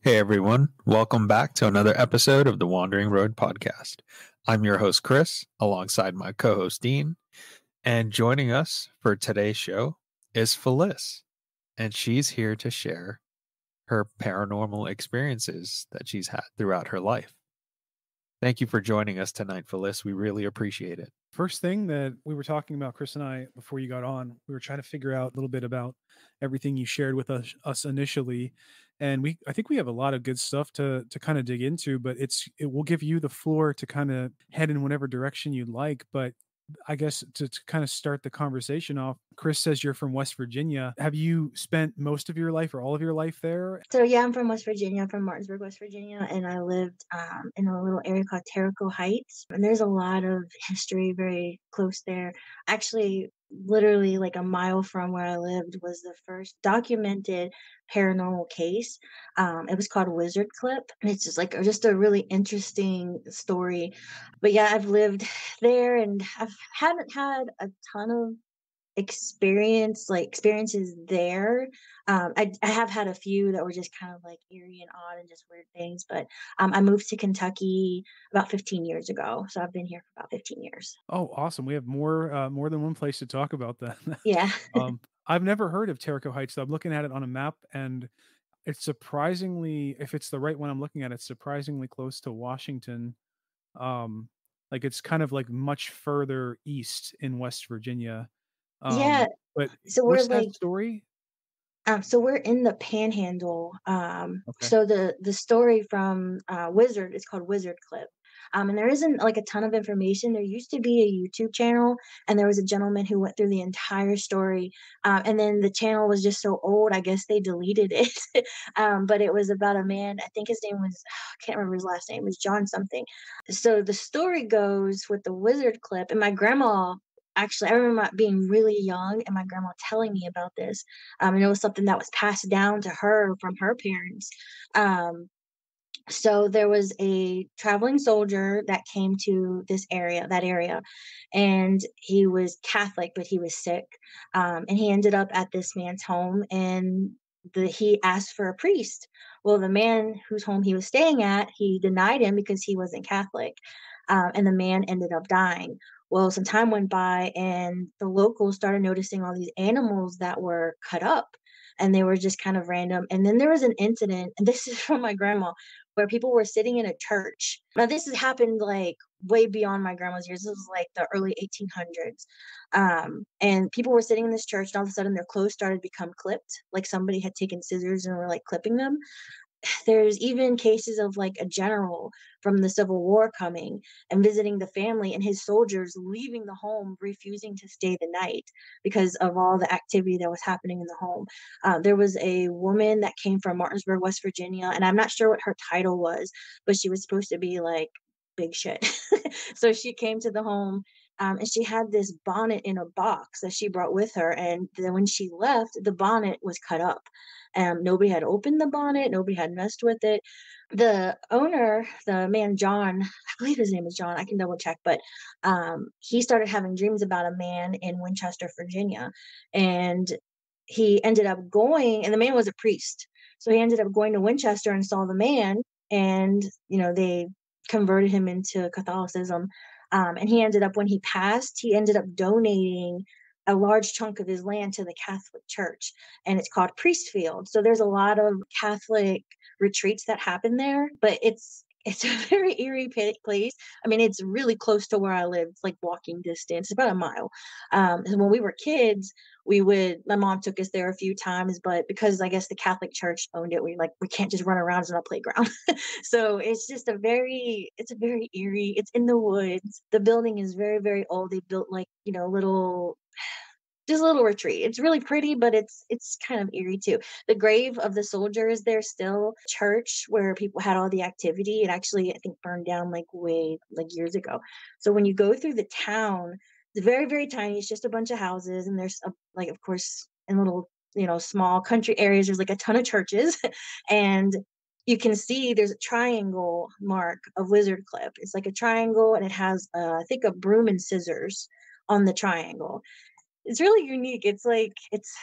Hey everyone, welcome back to another episode of the Wandering Road Podcast. I'm your host Chris, alongside my co-host Dean, and joining us for today's show is Feliz, and she's here to share her paranormal experiences that she's had throughout her life. Thank you for joining us tonight, Feliz. We really appreciate it. First thing that we were talking about, Chris and I, before you got on, we were trying to figure out a little bit about everything you shared with us initially. And I think we have a lot of good stuff to kind of dig into, but it will give you the floor to kind of head in whatever direction you'd like. But I guess to kind of start the conversation off, Chris says you're from West Virginia. Have you spent most of your life or all of your life there? So yeah, I'm from West Virginia. I'm from Martinsburg, West Virginia, and I lived in a little area called Terrico Heights. And there's a lot of history very close there. Actually, literally like a mile from where I lived was the first documented paranormal case. It was called Wizard Clip, and it's just a really interesting story. But yeah, I've lived there, and haven't had a ton of experiences there. I have had a few that were just kind of like eerie and odd and just weird things, but I moved to Kentucky about 15 years ago, so I've been here for about 15 years. Oh, awesome. We have more than one place to talk about that. Yeah. I've never heard of Terrico Heights, though. I'm looking at it on a map, and it's surprisingly, if it's the right one I'm looking at, it's surprisingly close to Washington. Like it's kind of like much further east in West Virginia. Yeah, But so we're what's that like story? so we're in the Panhandle. Okay. So the story from Wizard is called Wizard Clip. And there isn't like a ton of information. There used to be a YouTube channel, and there was a gentleman who went through the entire story. And then the channel was just so old, I guess they deleted it. But it was about a man. I think his name was, I can't remember his last name. It was John something. So the story goes with the Wizard Clip, and my grandma. Actually, I remember being really young and my grandma telling me about this. And it was something that was passed down to her from her parents. So there was a traveling soldier that came to that area, and he was Catholic, but he was sick. And he ended up at this man's home, and he asked for a priest. Well, the man whose home he was staying at, he denied him because he wasn't Catholic. And the man ended up dying. Well, some time went by, and the locals started noticing all these animals that were cut up, and they were just kind of random. And then there was an incident, and this is from my grandma, where people were sitting in a church. Now, this has happened like way beyond my grandma's years. This was like the early 1800s. And people were sitting in this church, and all of a sudden their clothes started to become clipped, like somebody had taken scissors and were like clipping them. There's even cases of like a general from the Civil War coming and visiting the family, and his soldiers leaving the home, refusing to stay the night because of all the activity that was happening in the home. There was a woman that came from Martinsburg, West Virginia, and I'm not sure what her title was, but she was supposed to be like big shit. So she came to the home, and she had this bonnet in a box that she brought with her. And then when she left, the bonnet was cut up. Nobody had opened the bonnet. Nobody had messed with it. The owner, the man John, I believe his name is John. I can double check, but he started having dreams about a man in Winchester, Virginia, and he ended up going. And the man was a priest, so he ended up going to Winchester and saw the man, and they converted him into Catholicism. And he ended up, when he passed, he ended up donating a large chunk of his land to the Catholic Church, and it's called Priestfield. So there's a lot of Catholic retreats that happen there, but it's a very eerie place. I mean, it's really close to where I live. It's like walking distance, about a mile. And when we were kids, my mom took us there a few times, but because I guess the Catholic Church owned it, we can't just run around in a playground. So it's a very eerie. It's in the woods. The building is very, very old. They built just a little retreat. It's really pretty, but it's kind of eerie too. The grave of the soldier is there still. Church where people had all the activity, it actually, I think, burned down years ago. So when you go through the town, it's very, very tiny. It's just a bunch of houses, and there's of course, in little small country areas, there's like a ton of churches, and you can see there's a triangle mark of Wizard Clip. It's like a triangle, and it has I think a broom and scissors on the triangle. it's really unique. It's like it's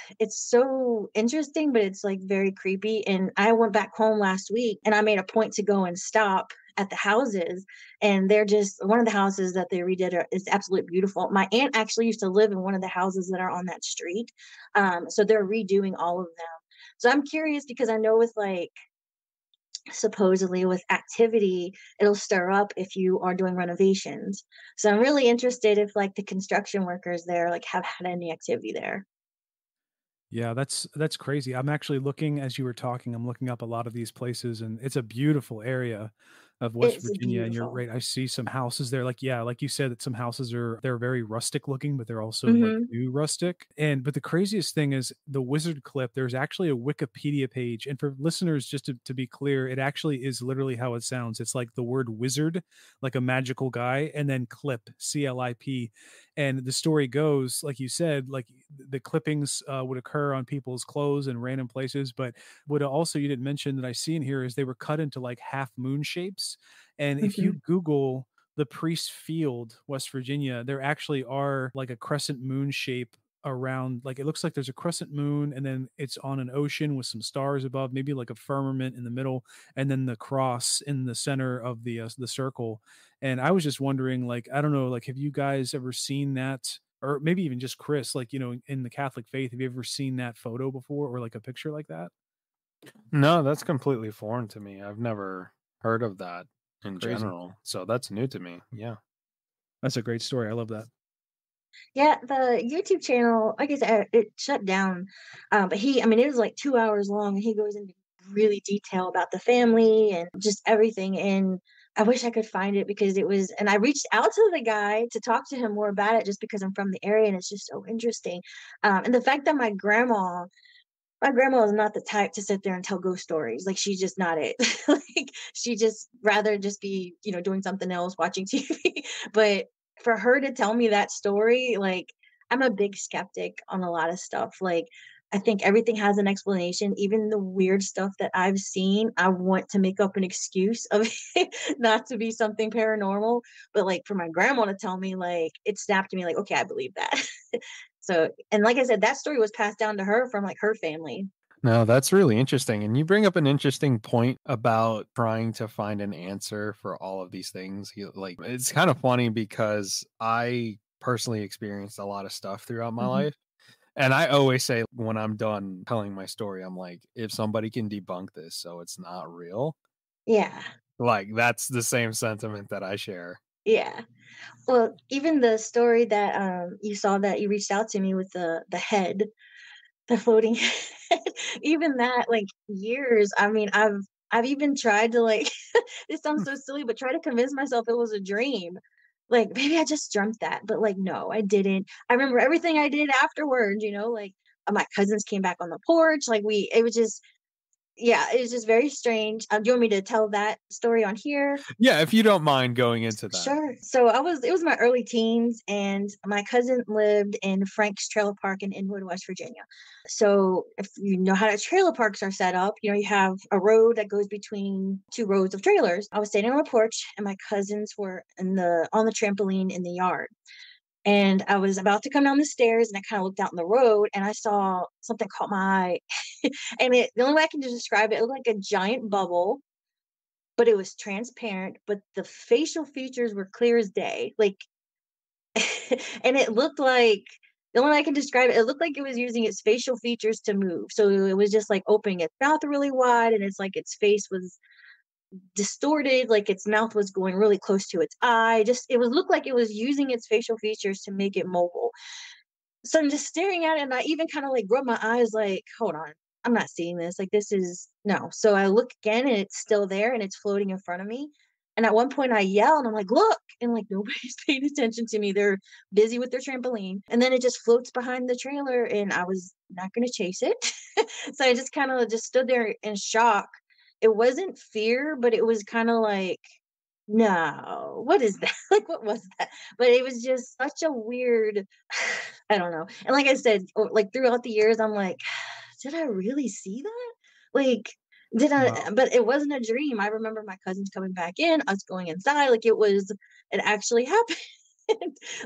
so interesting, but it's like very creepy. And I went back home last week and I made a point to go and stop at the houses, and they're just one of the houses that they redid is absolutely beautiful. My aunt actually used to live in one of the houses that are on that street. So they're redoing all of them. So I'm curious because I know with like supposedly with activity it'll stir up if you are doing renovations, so I'm really interested if like the construction workers there like have had any activity there. Yeah, that's crazy. I'm actually looking as you were talking, I'm looking up a lot of these places and it's a beautiful area of West It's Virginia. And you're beautiful. right. I see some houses there. Like, yeah, like you said, that some houses they're very rustic looking, but they're also like Hmm. new rustic. And but the craziest thing is the wizard clip. There's actually a Wikipedia page. And for listeners, just to be clear, it actually is literally how it sounds. It's like the word wizard, like a magical guy, and then clip, CLIP. And the story goes, like you said, like the clippings would occur on people's clothes in random places. But what also you didn't mention that I see in here is they were cut into like half moon shapes. And if you Hmm. Google the Priest Field, West Virginia, there actually are like a crescent moon shape around, like it looks like there's a crescent moon and then it's on an ocean with some stars above, maybe like a firmament in the middle, and then the cross in the center of the circle. And I was just wondering, like, I don't know, like, have you guys ever seen that? Or maybe even just Chris, like, in the Catholic faith, have you ever seen that photo before or like a picture like that? No, that's completely foreign to me. I've never heard of that in Crazy. general. So that's new to me. Yeah. That's a great story. I love that. Yeah, the YouTube channel, like I said, it shut down. But I mean, it was like 2 hours long, and he goes into really detail about the family and just everything. And I wish I could find it because it was, and I reached out to the guy to talk to him more about it just because I'm from the area and it's just so interesting. And the fact that my grandma is not the type to sit there and tell ghost stories. Like she's just not it. Like she just rather just be, doing something else, watching TV. But for her to tell me that story, like I'm a big skeptic on a lot of stuff. Like I think everything has an explanation, even the weird stuff that I've seen. I want to make up an excuse of it not to be something paranormal. But like for my grandma to tell me, like it snapped me like, okay, I believe that. So, and like I said, that story was passed down to her from like her family. No, that's really interesting. And you bring up an interesting point about trying to find an answer for all of these things. Like, it's kind of funny because I personally experienced a lot of stuff throughout my Mhm. life. And I always say when I'm done telling my story, I'm like, if somebody can debunk this so it's not real, Yeah. like that's the same sentiment that I share. Yeah. Well, even the story that you saw that you reached out to me with the head, the floating head, even that like years. I mean, I've even tried to like this sounds so silly, but try to convince myself it was a dream. Like maybe I just dreamt that, but like no, I didn't. I remember everything I did afterwards, like my cousins came back on the porch, like it was just yeah, it was just very strange. Do you want me to tell that story on here? Yeah, if you don't mind going into that. Sure. So it was my early teens, and my cousin lived in Frank's Trailer Park in Inwood, West Virginia. So if you know how the trailer parks are set up, you have a road that goes between two rows of trailers. I was standing on the porch and my cousins were on the trampoline in the yard. And I was about to come down the stairs and I kind of looked out in the road and I saw something caught my eye. And the only way I can just describe it, it looked like a giant bubble, but it was transparent, but the facial features were clear as day. Like, and it looked like the only way I can describe it, it looked like it was using its facial features to move. So it was just like opening its mouth really wide, and it's like its face was distorted, like its mouth was going really close to its eye. Just it was looked like it was using its facial features to make it mobile. So I'm just staring at it and I even kind of like rub my eyes like, hold on, I'm not seeing this. Like this is no. So I look again and it's still there and it's floating in front of me. And at one point I yell and I'm like, look, and like nobody's paying attention to me. They're busy with their trampoline. And then it just floats behind the trailer and I was not gonna chase it. So I just kind of just stood there in shock. It wasn't fear, but it was kind of like no, what is that? Like, what was that? But it was just such a weird I don't know. And like I said, like throughout the years, I'm like, did I really see that? Like, did I? Wow. But it wasn't a dream. I remember my cousins coming back in, us going inside. Like it actually happened.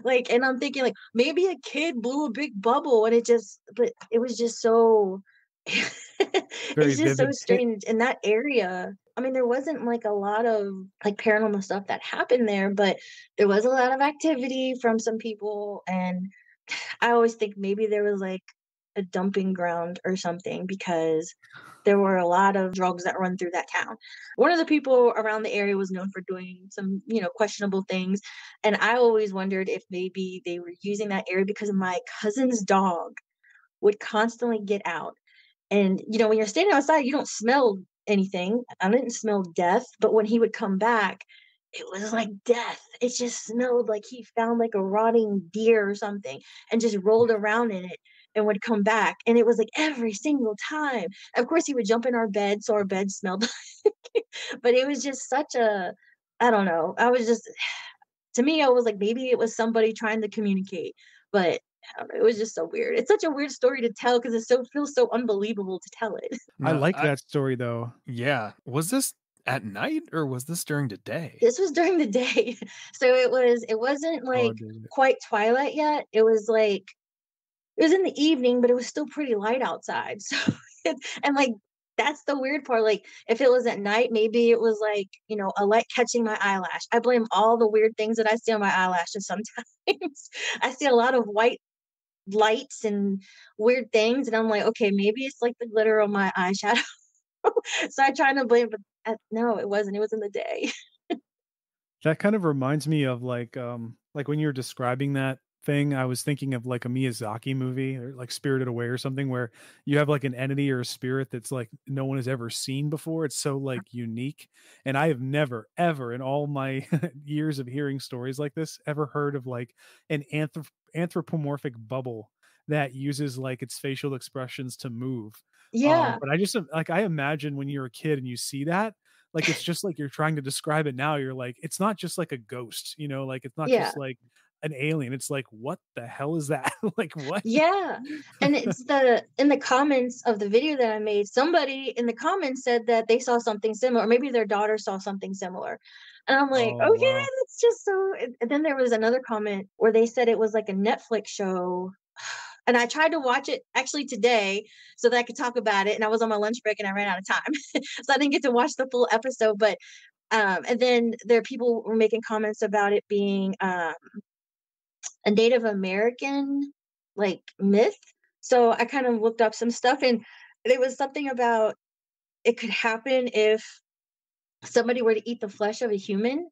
Like, and I'm thinking like maybe a kid blew a big bubble and but it was just so Very it's just so vivid. strange in that area. I mean, there wasn't like a lot of like paranormal stuff that happened there, but there was a lot of activity from some people. And I always think maybe there was like a dumping ground or something because there were a lot of drugs that run through that town. One of the people around the area was known for doing some, questionable things. And I always wondered if maybe they were using that area because my cousin's dog would constantly get out. And, when you're standing outside, you don't smell anything. I didn't smell death, but when he would come back, it was like death. It just smelled like he found like a rotting deer or something and just rolled around in it and would come back. And it was like every single time. Of course, he would jump in our bed, so our bed smelled. But it was just I don't know. To me, I was like, maybe it was somebody trying to communicate, but I don't know, it was just so weird. It's such a weird story to tell because feels so unbelievable to tell it. I No, like that story though. yeah. Was this at night or was this during the day? This was during the day. So it wasn't Oh, like dude. quite twilight yet. It was in the evening, but it was still pretty light outside. So and like that's the weird part. Like if it was at night, maybe it was like, a light catching my eyelash. I blame all the weird things that I see on my eyelashes sometimes. I see a lot of white lights and weird things, and I'm like, okay, maybe it's like the glitter on my eyeshadow. So I try to blame, but no, it wasn't. It was in the day. That kind of reminds me of like when you're describing that thing, I was thinking of like a Miyazaki movie or like Spirited Away or something where you have like an entity or a spirit that's like no one has ever seen before. It's so like unique. And I have never, ever in all my years of hearing stories like this, ever heard of like an anthropomorphic bubble that uses like its facial expressions to move. Yeah, But I just like I imagine when you're a kid and you see that, like, it's just like you're trying to describe it now, you're like, it's not just like a ghost, like, it's not yeah. just like an alien, it's like, "What the hell is that?" Like, "What?" Yeah, and it's in the comments of the video that I made, somebody in the comments said that they saw something similar, or maybe their daughter saw something similar. And I'm like, Oh, "Okay, wow. that's just so." And then there was another comment where they said it was like a Netflix show, and I tried to watch it actually today so that I could talk about it, and I was on my lunch break and I ran out of time. So I didn't get to watch the full episode, but, and then there people were making comments about it being, a Native American, like, myth. So I kind of looked up some stuff, and there was something about it could happen if somebody were to eat the flesh of a human,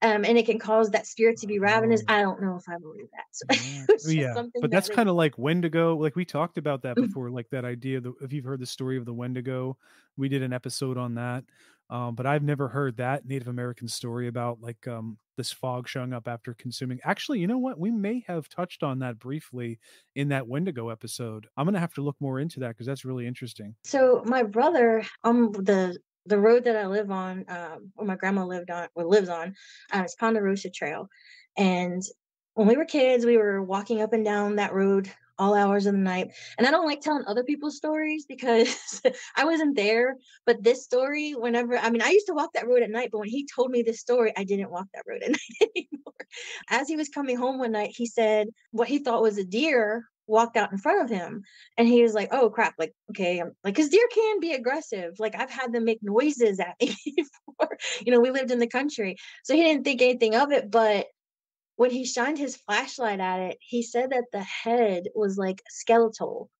and it can cause that spirit to be ravenous. Oh, I don't know if I believe that. So yeah. it was just Yeah, something but that that's it kinda like Wendigo, like, we talked about that Mhm. before, like, that idea the if you've heard the story of the Wendigo, we did an episode on that, but I've never heard that Native American story about, like, this fog showing up after consuming actually, you know what? We may have touched on that briefly in that Wendigo episode. I'm gonna have to look more into that because that's really interesting. So my brother, the road that I live on, or my grandma lived on or lives on, is Ponderosa Trail. And when we were kids, we were walking up and down that road all hours of the night. And I don't like telling other people's stories because I wasn't there. But this story, I mean, I used to walk that road at night, but when he told me this story, I didn't walk that road at night anymore. As he was coming home one night, he said what he thought was a deer walked out in front of him. And he was like, "Oh crap, like, okay." I'm like, "'Cause deer can be aggressive. Like, I've had them make noises at me before." We lived in the country. So he didn't think anything of it, but when he shined his flashlight at it, he said that the head was like skeletal.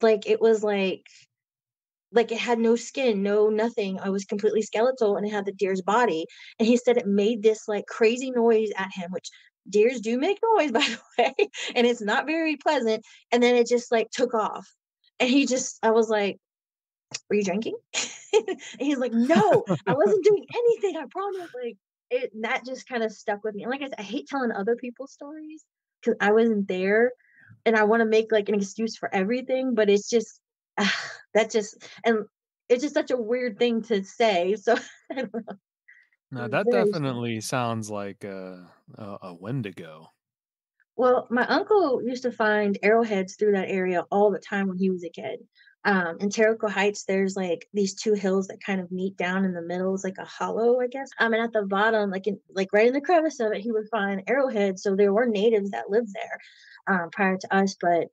Like it was like it had no skin, no nothing. It was completely skeletal and it had the deer's body. And he said it made this like crazy noise at him, which deers do make noise, by the way, and it's not very pleasant. And then it just like took off. And I was like, "Were you drinking?" And he's like, "No, I wasn't doing anything. I promise." Like that just kind of stuck with me. And like I said, I hate telling other people's stories because I wasn't there and I want to make like an excuse for everything, but it's just that just and it's just such a weird thing to say. So I don't know. It No, was that very strange. definitely sounds like a Wendigo. Well, my uncle used to find arrowheads through that area all the time when he was a kid. In Terrico Heights, there's like these two hills that kind of meet down in the middle. It's like a hollow, I guess. And at the bottom, like right in the crevice of it, he would find arrowheads. So there were natives that lived there prior to us, but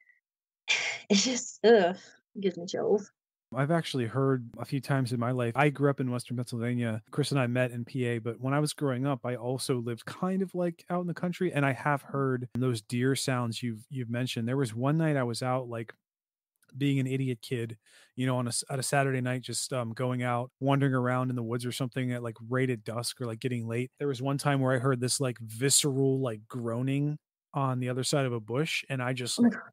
it's just it gives me chills. I've actually heard a few times in my life. I grew up in Western Pennsylvania. Chris and I met in PA, but when I was growing up, I also lived kind of like out in the country, and I have heard those deer sounds you've mentioned. There was one night I was out, like being an idiot kid, on at a Saturday night, just going out, wandering around in the woods or something at like right at dusk or like getting late. There was one time where I heard this like visceral like groaning on the other side of a bush, and I just Oh my like God.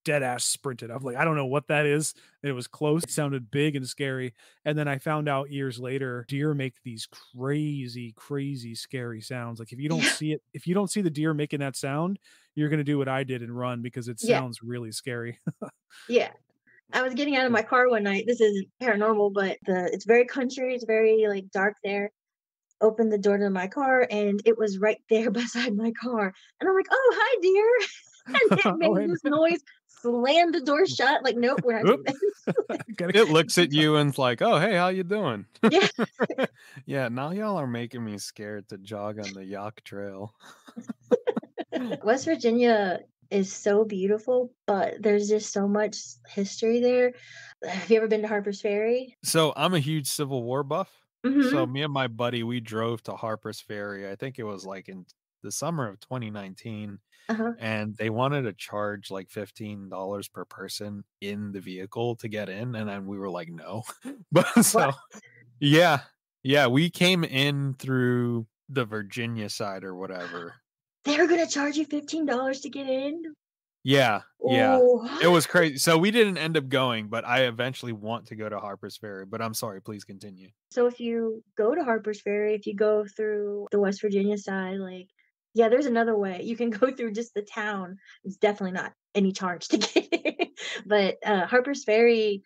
dead ass sprinted. I'm like, I don't know what that is. And it was close. It sounded big and scary. And then I found out years later, deer make these crazy, crazy, scary sounds. Like if you don't Yeah. see it, if you don't see the deer making that sound, you're going to do what I did and run because it Yeah. sounds really scary. Yeah. I was getting out of my car one night. This is paranormal, but it's very country. It's very like dark there. Opened the door to my car, and it was right there beside my car. And I'm like, "Oh, hi, deer!" And it Oh, made this noise. Slammed the door shut. Like, nope, we're not doing this. It looks at you and it's like, "Oh, hey, how you doing?" Yeah. Yeah, now y'all are making me scared to jog on the Yak Trail. West Virginia is so beautiful, but there's just so much history there. Have you ever been to Harper's Ferry? So I'm a huge Civil War buff. So Mm-hmm. me and my buddy, we drove to Harper's Ferry. I think it was like in the summer of 2019, Uh-huh. and they wanted to charge like $15 per person in the vehicle to get in, and then we were like, no. But so What? yeah, yeah, we came in through the Virginia side or whatever. They were gonna charge you $15 to get in? Yeah, yeah. Oh, It was crazy. So we didn't end up going, but I eventually want to go to Harper's Ferry. But I'm sorry, please continue. so if you go to Harper's Ferry, if you go through the West Virginia side, like, yeah, there's another way. You can go through just the town. It's definitely not any charge to get in. But Harper's Ferry,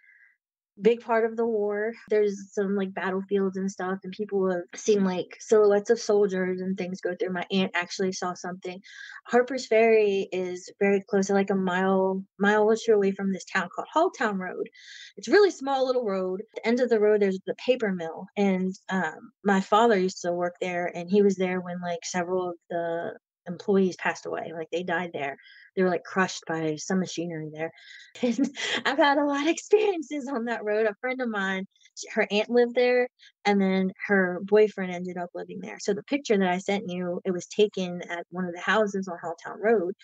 big part of the war. There's some like battlefields and stuff, and people have seen like silhouettes of soldiers and things go through. My aunt actually saw something. Harper's Ferry is very close, like a mile or two away from this town called Halltown Road. It's a really small little road. At the end of the road, there's the paper mill, and my father used to work there, and he was there when like several of the employees passed away, like they died there. They were like crushed by some machinery there. And I've had a lot of experiences on that road. A friend of mine, her aunt lived there, and then her boyfriend ended up living there. So the picture that I sent you, it was taken at one of the houses on Halltown Road.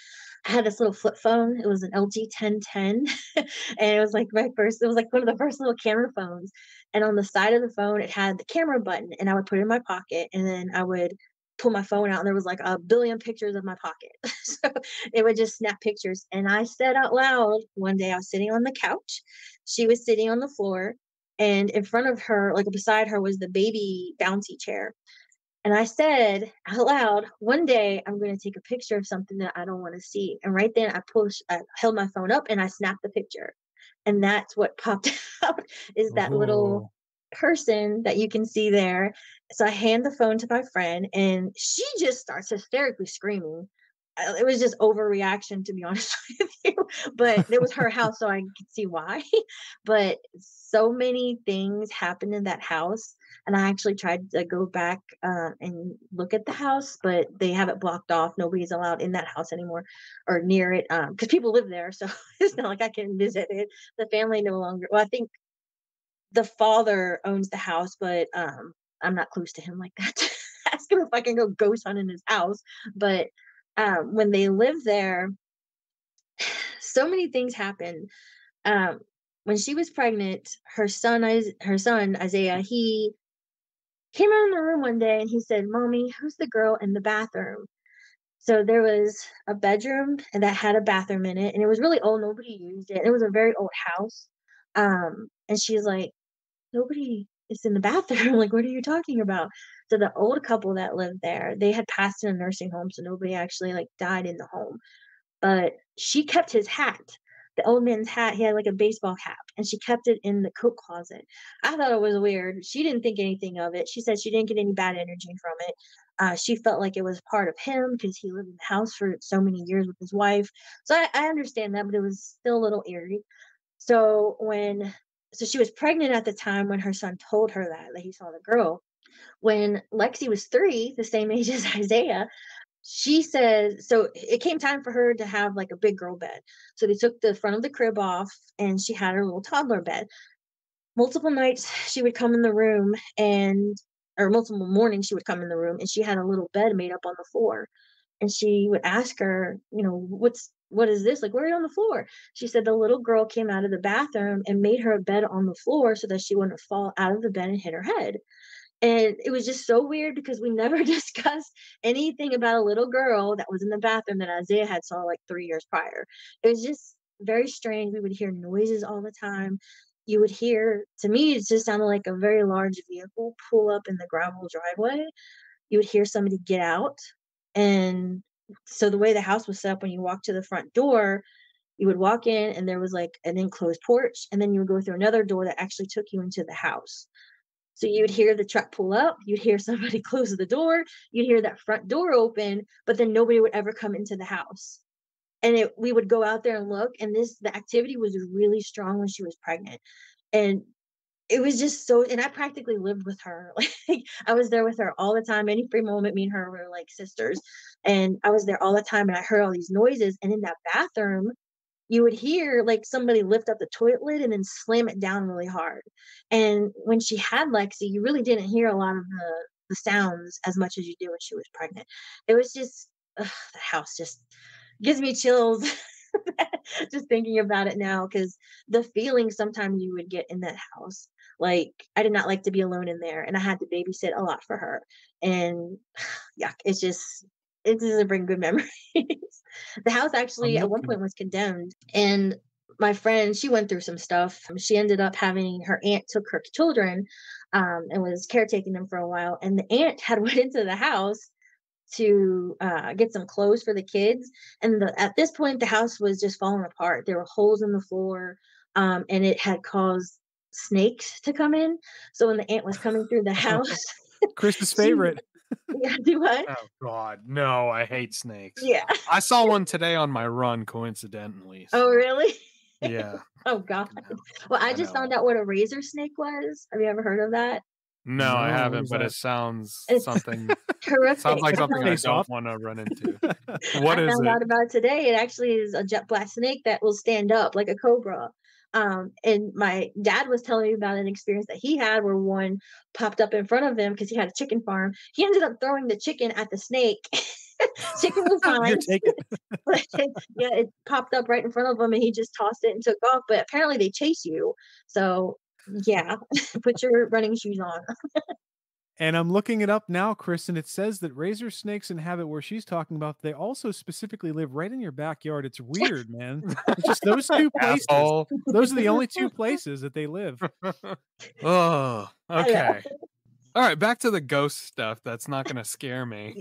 I had this little flip phone. It was an LG 1010, and it was like my first. It was like one of the first little camera phones. And on the side of the phone, it had the camera button, and I would put it in my pocket, and then I would pull my phone out, and there was like a billion pictures of my pocket. So it would just snap pictures. And I said out loud one day, I was sitting on the couch. She was sitting on the floor. And in front of her, like beside her, was the baby bouncy chair. And I said out loud, one day I'm going to take a picture of something that I don't want to see. And right then I held my phone up and I snapped the picture. And that's what popped out is that little Oh, person that you can see there. So I hand the phone to my friend and she just starts hysterically screaming. It was just overreaction, to be honest with you. But it was her house, so I could see why. But so many things happened in that house. And I actually tried to go back and look at the house, but they have it blocked off. Nobody's allowed in that house anymore or near it because people live there. So it's not like I can visit it. The family no longer, well, I think the father owns the house, but I'm not close to him like that to ask him if I can go ghost hunt in his house. But when they lived there, so many things happened. Um, when she was pregnant, her son Isaiah, he came out in the room one day and he said, "Mommy, who's the girl in the bathroom?" So there was a bedroom and that had a bathroom in it, and it was really old. Nobody used it. It was a very old house. And she's like, "Nobody is in the bathroom." Like, what are you talking about? So the old couple that lived there, they had passed in a nursing home, so nobody actually like died in the home. But she kept his hat. The old man's hat, he had like a baseball cap, and she kept it in the coat closet. I thought it was weird. She didn't think anything of it. She said she didn't get any bad energy from it. She felt like it was part of him because he lived in the house for so many years with his wife. So I understand that, but it was still a little eerie. So she was pregnant at the time when her son told her that he saw the girl. When Lexi was 3, the same age as Isaiah, she says, so it came time for her to have like a big girl bed. So they took the front of the crib off and she had her little toddler bed. Multiple nights she would come in the room or multiple mornings she would come in the room and she had a little bed made up on the floor. And she would ask her, what is this? Like, where are you on the floor? She said the little girl came out of the bathroom and made her a bed on the floor so that she wouldn't fall out of the bed and hit her head. And it was just so weird because we never discussed anything about a little girl that was in the bathroom that Isaiah had saw like 3 years prior. It was just very strange. We would hear noises all the time. You would hear, to me, it just sounded like a very large vehicle pull up in the gravel driveway. You would hear somebody get out. And so the way the house was set up, when you walked to the front door, you would walk in and there was like an enclosed porch. And then you would go through another door that actually took you into the house. So you would hear the truck pull up, you'd hear somebody close the door, you'd hear that front door open, but then nobody would ever come into the house. And we would go out there and look, and the activity was really strong when she was pregnant. And it was just so, and I practically lived with her. Like I was there with her all the time. Any free moment, me and her were like sisters. And I was there all the time and I heard all these noises. And in that bathroom, you would hear like somebody lift up the toilet lid and then slam it down really hard. And when she had Lexi, you really didn't hear a lot of the sounds as much as you do when she was pregnant. It was just, the house just gives me chills just thinking about it now, because the feeling sometimes you would get in that house. Like I did not like to be alone in there, and I had to babysit a lot for her. And yeah, it doesn't bring good memories. The house actually at one point was condemned, and my friend, she went through some stuff. She ended up having her aunt took her children and was caretaking them for a while. And the aunt had went into the house to get some clothes for the kids. And at this point, the house was just falling apart. There were holes in the floor, and it had caused snakes to come in. So when the aunt was coming through the house, Chris's favorite. Yeah, do what? Oh God, no! I hate snakes. Yeah. I saw one today on my run, coincidentally. Oh, really? Yeah. Oh God. Well, I just found out what a razor snake was. Have you ever heard of that? No, I haven't, but it sounds something horrific. sounds like something I don't want to run into. What is it? I found out about it today. It actually is a jet black snake that will stand up like a cobra. And my dad was telling me about an experience that he had where one popped up in front of him because he had a chicken farm. He ended up throwing the chicken at the snake. Chicken was fine. Yeah, it popped up right in front of him and he just tossed it and took off. But apparently they chase you. So yeah, put your running shoes on. And I'm looking it up now, Chris, and it says that razor snakes inhabit where she's talking about. They also specifically live right in your backyard. It's weird, man. It's just those two places. Those are the only two places that they live. Oh, okay. All right, back to the ghost stuff. That's not going to scare me.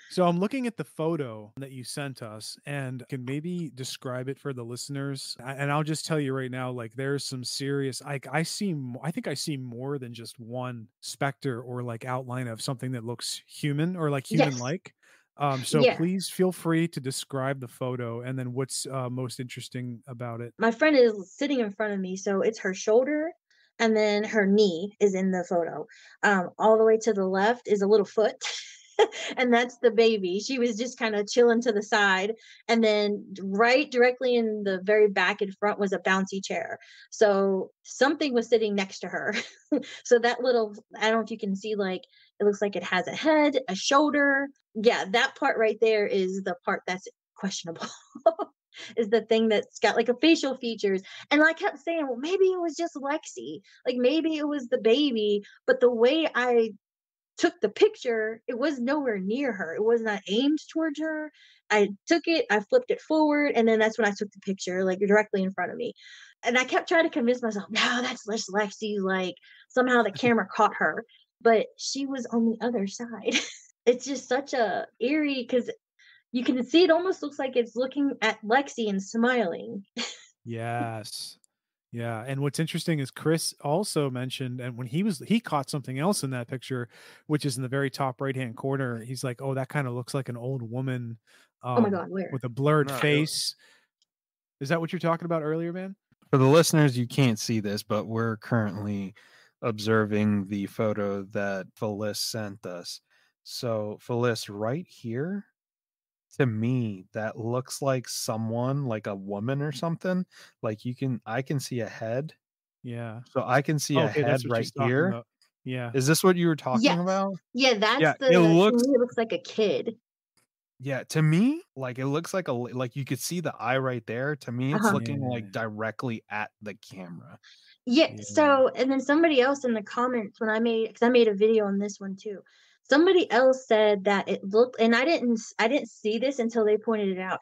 So I'm looking at the photo that you sent us and can maybe describe it for the listeners. And I'll just tell you right now, like there's some serious, I think I see more than just one specter or like outline of something that looks human or like human-like. Please feel free to describe the photo and then what's most interesting about it. My friend is sitting in front of me. So it's her shoulder and then her knee is in the photo. All the way to the left is a little foot. And that's the baby. She was just kind of chilling to the side. And then right directly in the very back and front was a bouncy chair. So something was sitting next to her. So that little, I don't know if you can see, like, it looks like it has a head, a shoulder. Yeah, that part right there is the part that's questionable. Is the thing that's got like a facial features. And I kept saying, well, maybe it was just Lexi. Like maybe it was the baby. But the way I took the picture, it was nowhere near her. It was not aimed towards her. I took it, I flipped it forward, and then that's when I took the picture, like directly in front of me. And I kept trying to convince myself, no, that's Lexi. Like somehow the camera caught her, but she was on the other side. It's just such a eerie, because you can see it almost looks like it's looking at Lexi and smiling. Yes. Yeah, and what's interesting is Chris also mentioned, and when he caught something else in that picture, which is in the very top right hand corner. He's like, "Oh, that kind of looks like an old woman, Oh my God, where? with a blurred No, it- face." Is that what you're talking about earlier, man? For the listeners, you can't see this, but we're currently observing the photo that Feliz sent us. So, Feliz, right here, to me, that looks like someone, like a woman or something. Like I can see a head. Yeah. So I can see a Okay, head that's what right she's talking here. about. Yeah. Is this what you were talking Yes. about? Yeah, that's Yeah, it to looks me, it looks like a kid. yeah, to me, like it looks like like you could see the eye right there. To me, it's Uh-huh. looking Yeah. like directly at the camera. Yeah, Yeah. so and then somebody else in the comments when because I made a video on this one too. Somebody else said that it looked, and I didn't see this until they pointed it out.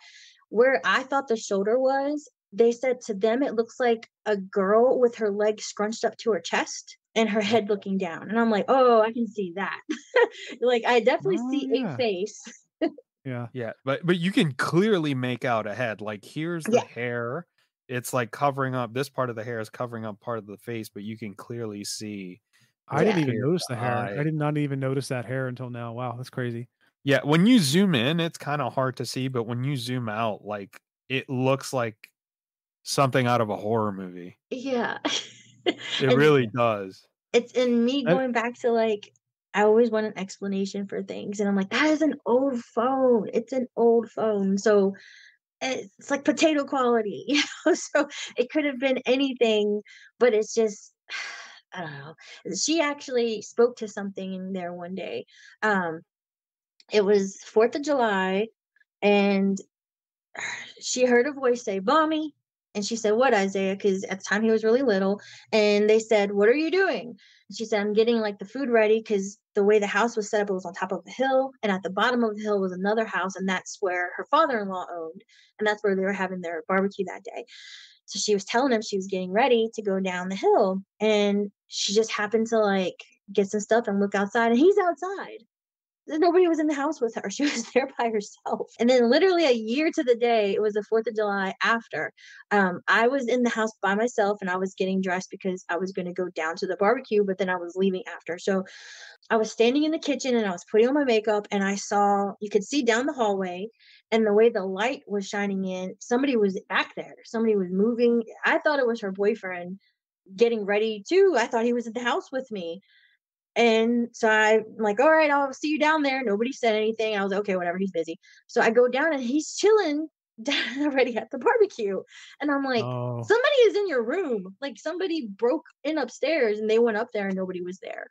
Where I thought the shoulder was, they said to them it looks like a girl with her legs scrunched up to her chest and her head looking down. And I'm like, "Oh, I can see that." Like I definitely Oh, see a yeah. face. Yeah. Yeah, but you can clearly make out a head. Like here's the Yeah. hair. It's like covering up this part of the hair is covering up part of the face, but you can clearly see I right didn't Yeah. even here notice the the hair. I eye. did not even notice that hair until now. Wow, that's crazy. Yeah, when you zoom in, it's kind of hard to see, but when you zoom out, like it looks like something out of a horror movie. Yeah. It And really does. it's in me That going back to, like, I always want an explanation for things, and I'm like, "That is an old phone. It's an old phone." So, it's like potato quality, So, it could have been anything, but it's just I don't know. She actually spoke to something in there one day. Um, it was 4th of July, and she heard a voice say, "Mommy." And she said, "What, Isaiah?" Because at the time he was really little. And they said, "What are you doing?" And she said, "I'm getting like the food ready because the way the house was set up, it was on top of the hill. And at the bottom of the hill was another house. And that's where her father in law owned. And that's where they were having their barbecue that day." So she was telling him she was getting ready to go down the hill. And she just happened to like get some stuff and look outside. And he's outside. Nobody was in the house with her. She was there by herself. And then literally a year to the day, it was the 4th of July after, I was in the house by myself and I was getting dressed because I was going to go down to the barbecue, but then I was leaving after. So I was standing in the kitchen and I was putting on my makeup and I saw, you could see down the hallway and the way the light was shining in, somebody was back there. Somebody was moving. I thought it was her boyfriend getting ready too. I thought he was at the house with me. And so I'm like, all right, I'll see you down there. Nobody said anything. I was like, okay, whatever, he's busy. So I go down and he's chilling down already at the barbecue. And I'm like, Oh, somebody is in your room. Like somebody broke in upstairs and they went up there and nobody was there.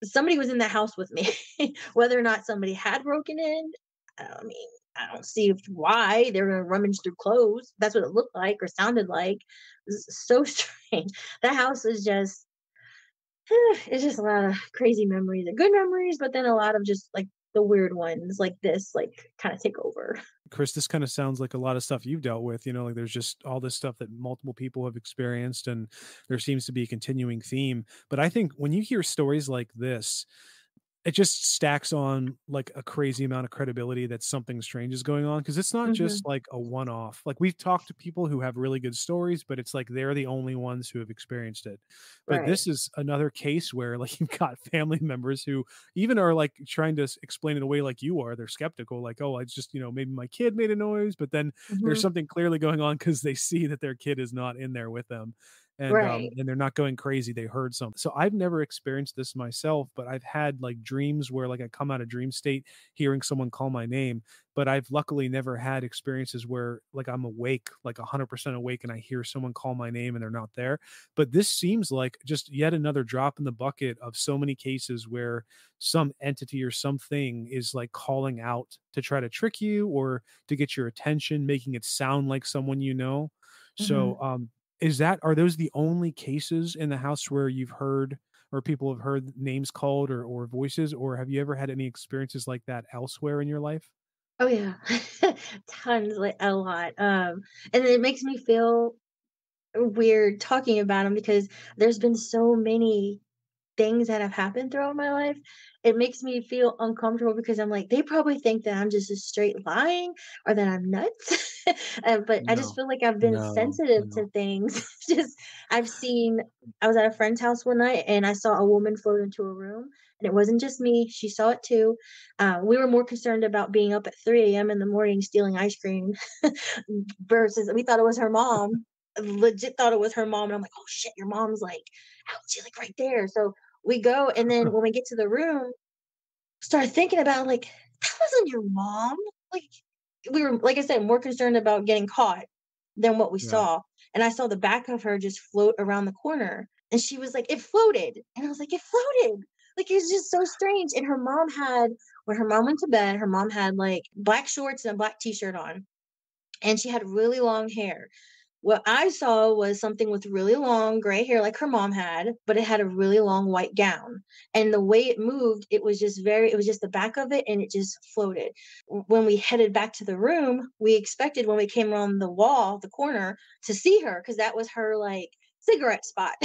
Somebody was in the house with me. Whether or not somebody had broken in, I mean, I don't see why they're going to rummage through clothes. That's what it looked like or sounded like. It's so strange. That house is just it's just a lot of crazy memories and good memories, but then a lot of just like the weird ones like this, like kind of take over. Chris, this kind of sounds like a lot of stuff you've dealt with. Like there's just all this stuff that multiple people have experienced, and there seems to be a continuing theme. But I think when you hear stories like this, it just stacks on like a crazy amount of credibility that something strange is going on, because it's not Hmm. just like a one-off. Like we've talked to people who have really good stories, but it's like they're the only ones who have experienced it. But Right. this is another case where like you've got family members who even are like trying to explain it away like you are. They're skeptical, like, oh, it's just, maybe my kid made a noise, but then there's Hmm. something clearly going on because they see that their kid is not in there with them. Right. And they're not going crazy, they heard something. So I've never experienced this myself, but I've had like dreams where like I come out of dream state hearing someone call my name. But I've luckily never had experiences where like I'm awake, like 100% awake, and I hear someone call my name and they're not there. But this seems like just yet another drop in the bucket of so many cases where some entity or something is like calling out to try to trick you or to get your attention, making it sound like someone you know. Hmm. So are those the only cases in the house where you've heard or people have heard names called or voices, or have you ever had any experiences like that elsewhere in your life? Oh yeah. Tons, like a lot. And it makes me feel weird talking about them because there's been so many things that have happened throughout my life. It makes me feel uncomfortable because I'm like, they probably think that I'm just a straight lying or that I'm nuts. But I just No, feel like I've been no, sensitive to no. things. Just I've seen. I was at a friend's house one night and I saw a woman float into a room, and it wasn't just me. She saw it too. We were more concerned about being up at 3 a.m. in the morning stealing ice cream versus we thought it was her mom. Legit thought it was her mom, and I'm like, oh shit, your mom's like out, she's like right there. So we go, and then when we get to the room, start thinking about like that wasn't your mom. Like we were, like I said, more concerned about getting caught than what we Yeah. saw. And I saw the back of her just float around the corner, and she was like, "It floated," and I was like, "It floated." Like it's just so strange. And her mom had, when her mom went to bed, her mom had like black shorts and a black t-shirt on, and she had really long hair. What I saw was something with really long gray hair like her mom had, but it had a really long white gown. And the way it moved, it was just the back of it and it just floated. When we headed back to the room, we expected when we came around the wall, the corner, to see her because that was her like cigarette spot.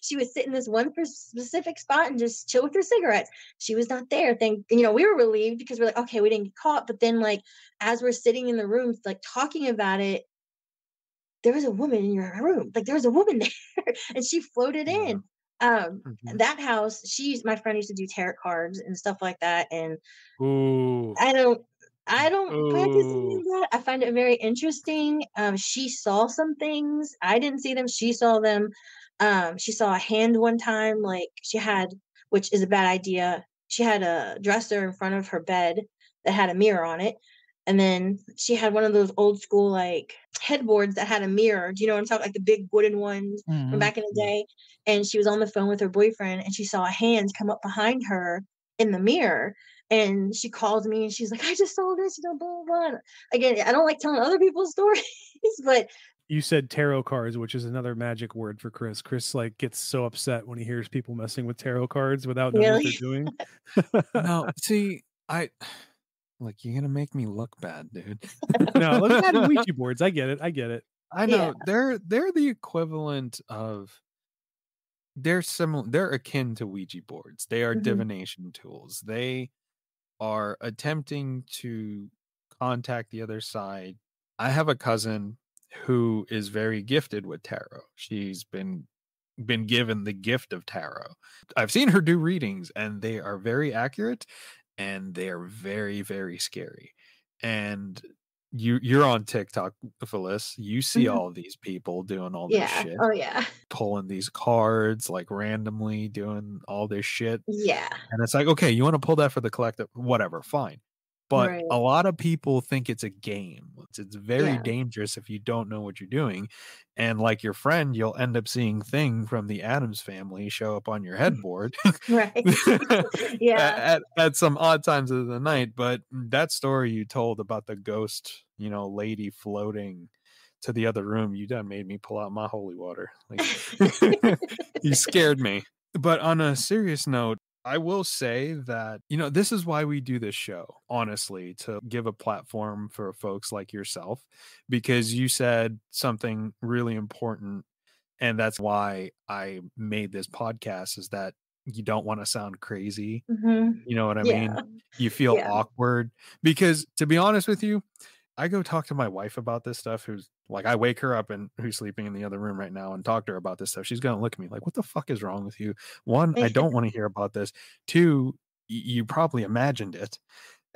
She would sit in this one specific spot and just chill with her cigarettes. She was not there. We were relieved because we're like, okay, we didn't get caught. But then like as we're sitting in the room, like talking about it, there was a woman in your room. Like there was a woman there and she floated Yeah. in. Mhm. That house, my friend used to do tarot cards and stuff like that. And Ooh. I don't, I don't practice any Ooh. of that. I find it very interesting. She saw some things. I didn't see them. She saw them. She saw a hand one time, like she had, which is a bad idea. She had a dresser in front of her bed that had a mirror on it. And then she had one of those old school like headboards that had a mirror. Do you know what I'm talking? Like the big wooden ones from Mhm. back in the Yeah. day. And she was on the phone with her boyfriend and she saw a hand come up behind her in the mirror. And she calls me and she's like, I just saw this, blah, blah, blah. Again, I don't like telling other people's stories, but You said tarot cards, which is another magic word for Chris. Chris like gets so upset when he hears people messing with tarot cards without knowing what they're really, doing. No, see, like you're gonna make me look bad, dude. No, look at Ouija boards. I get it. I get it. I yeah. know they're the equivalent of they're similar. They're akin to Ouija boards. They are Hmm. divination tools. They are attempting to contact the other side. I have a cousin who is very gifted with tarot. She's been given the gift of tarot. I've seen her do readings and they are very accurate and they are very very scary. And you're on TikTok, Feliz. You see Hmm. all these people doing all this Yeah. shit, Oh, yeah. pulling these cards like randomly, doing all this shit. Yeah. And it's like, okay, you want to pull that for the collective, whatever, fine. But Right. a lot of people think it's a game. It's very Yeah. dangerous if you don't know what you're doing. And like your friend, you'll end up seeing Thing from the Addams Family show up on your headboard Right. Yeah. at some odd times of the night. But that story you told about the ghost, lady floating to the other room, you done made me pull out my holy water. Like you scared me. But on a serious note, I will say that, this is why we do this show, honestly, to give a platform for folks like yourself, because you said something really important. And that's why I made this podcast, is that you don't want to sound crazy. Hmm. You know what I mean? Yeah. You feel Yeah. awkward because, to be honest with you, I go talk to my wife about this stuff, who's like, I wake her up and who's sleeping in the other room right now and talk to her about this stuff. She's going to look at me like, what the fuck is wrong with you? One, I don't want to hear about this. Two, you probably imagined it.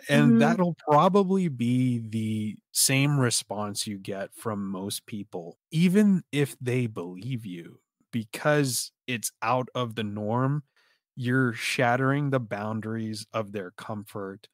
And Hmm. that'll probably be the same response you get from most people, even if they believe you, because it's out of the norm. You're shattering the boundaries of their comfort.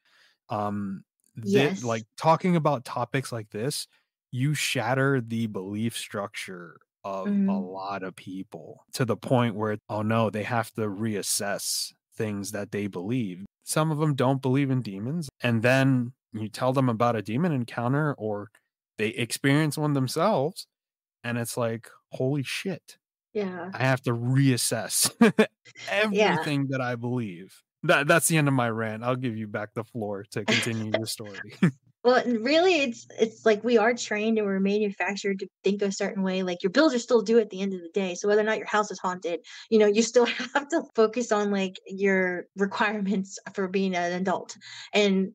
That, Yes. like, talking about topics like this, you shatter the belief structure of a Hmm. lot of people to the point where, oh no, they have to reassess things that they believe. Some of them don't believe in demons, and then you tell them about a demon encounter or they experience one themselves, and it's like, holy shit, Yeah. I have to reassess Yeah. everything that I believe. That's the end of my rant. I'll give you back the floor to continue your story. Well, and really, it's like we are trained and we're manufactured to think a certain way. Like your bills are still due at the end of the day. So whether or not your house is haunted, you still have to focus on like your requirements for being an adult. And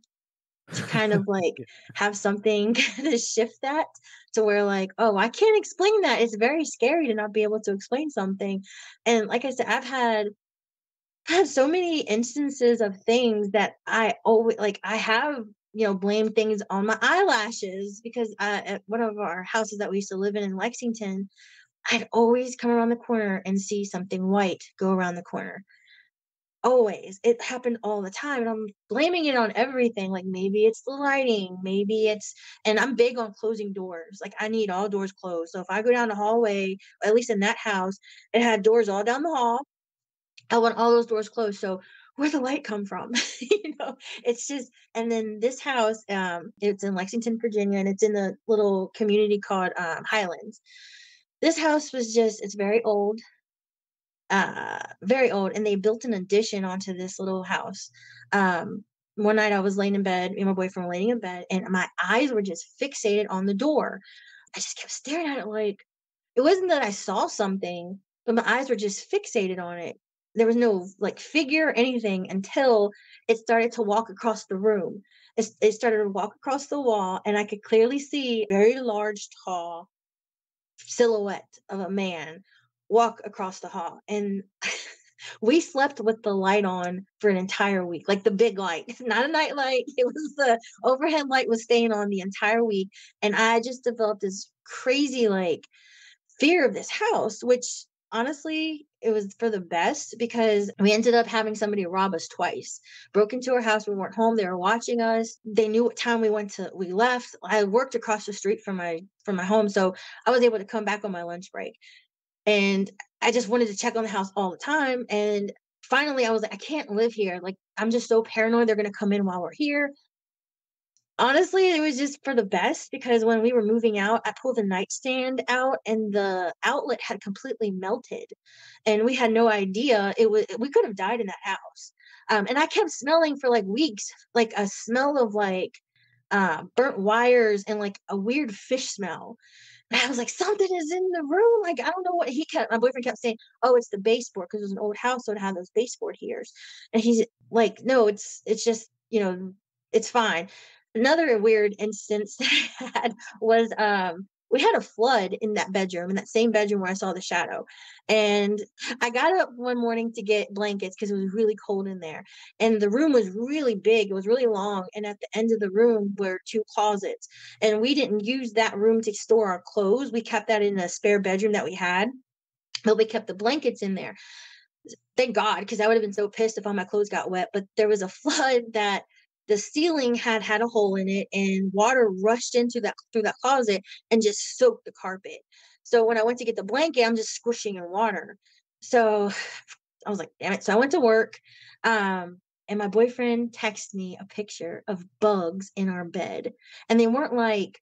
to kind of like Yeah. have something to shift that to where like, oh, I can't explain that. It's very scary to not be able to explain something. And like I said, I have so many instances of things that I always like I have, blamed things on my eyelashes because at one of our houses that we used to live in Lexington, I'd always come around the corner and see something white go around the corner. Always. It happened all the time, and I'm blaming it on everything, like, maybe it's the lighting, maybe it's and I'm big on closing doors, like, I need all doors closed, so if I go down the hallway, at least in that house, it had doors all down the hall. I want all those doors closed, so where'd the light come from? It's just and then this house, it's in Lexington, Virginia, and it's in a little community called, Highlands. This house was just it's very old, and they built an addition onto this little house. Um, One night I was laying in bed, me and my boyfriend were laying in bed, and my eyes were just fixated on the door. I just kept staring at it like it wasn't that I saw something, but my eyes were just fixated on it. There was no like figure or anything until it started to walk across the room. It started to walk across the wall, and I could clearly see a very large, tall silhouette of a man walk across the hall. And we slept with the light on for an entire week, like the big light, not a night light. It was the overhead light was staying on the entire week. And I just developed this crazy, like, fear of this house, which honestly, it was for the best because we ended up having somebody rob us twice. Broke into our house, we weren't home, they were watching us. They knew what time we left. I worked across the street from my home, so I was able to come back on my lunch break. And I just wanted to check on the house all the time. And finally I was like, I can't live here. Like, I'm just so paranoid they're gonna come in while we're here. Honestly, it was just for the best because when we were moving out, I pulled the nightstand out and the outlet had completely melted. And we had no idea we could have died in that house. And I kept smelling for like weeks, like a smell of like burnt wires and like a weird fish smell. And I was like, something is in the room. Like, I don't know what my boyfriend kept saying, oh, it's the baseboard because it was an old house, so it had those baseboard heaters. And he's like, no, it's just, it's fine. Another weird instance that I had was we had a flood in that same bedroom where I saw the shadow. And I got up one morning to get blankets because it was really cold in there. And the room was really big, it was really long. And at the end of the room were two closets. And we didn't use that room to store our clothes. We kept that in a spare bedroom that we had, but we kept the blankets in there. Thank God, because I would have been so pissed if all my clothes got wet. But there was a flood that the ceiling had a hole in it, and water rushed into that through that closet and just soaked the carpet. So when I went to get the blanket, I'm just squishing in water. So I was like, damn it. So I went to work. And my boyfriend texted me a picture of bugs in our bed. And they were like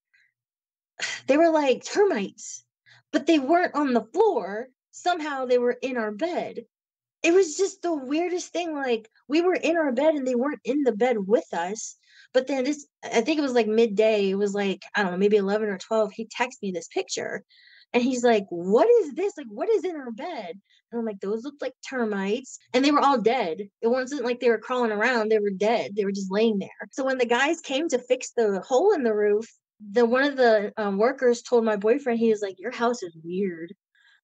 termites, but they weren't on the floor. Somehow they were in our bed. It was just the weirdest thing, like, we were in our bed and they weren't in the bed with us, but then I think it was, like, midday, it was, like, I don't know, maybe 11 or 12, he texted me this picture, and he's like, "What is this? Like, what is in our bed?" And I'm like, "Those looked like termites," and they were all dead. It wasn't like they were crawling around, they were dead, they were just laying there. So when the guys came to fix the hole in the roof, one of the, workers told my boyfriend, he was like, "Your house is weird."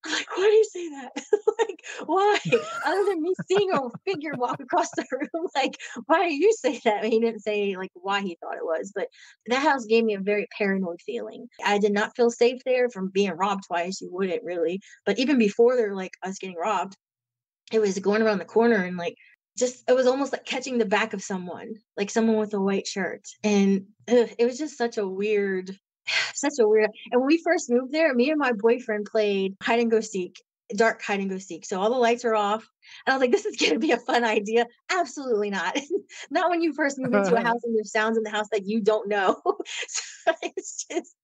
I'm like, "Why do you say that?" Like, why? Other than me seeing a figure walk across the room, like, why do you say that? I mean, he didn't say like why he thought it was, but that house gave me a very paranoid feeling. I did not feel safe there from being robbed twice. You wouldn't really, but even before they're like us getting robbed, it was going around the corner and like just it was almost like catching the back of someone, like someone with a white shirt, and it was just such a weird. And when we first moved there, me and my boyfriend played hide and go seek, dark hide and go seek. So all the lights are off. And I was like, this is going to be a fun idea. Absolutely not. Not when you first move into a house and there's sounds in the house that you don't know. So it's just,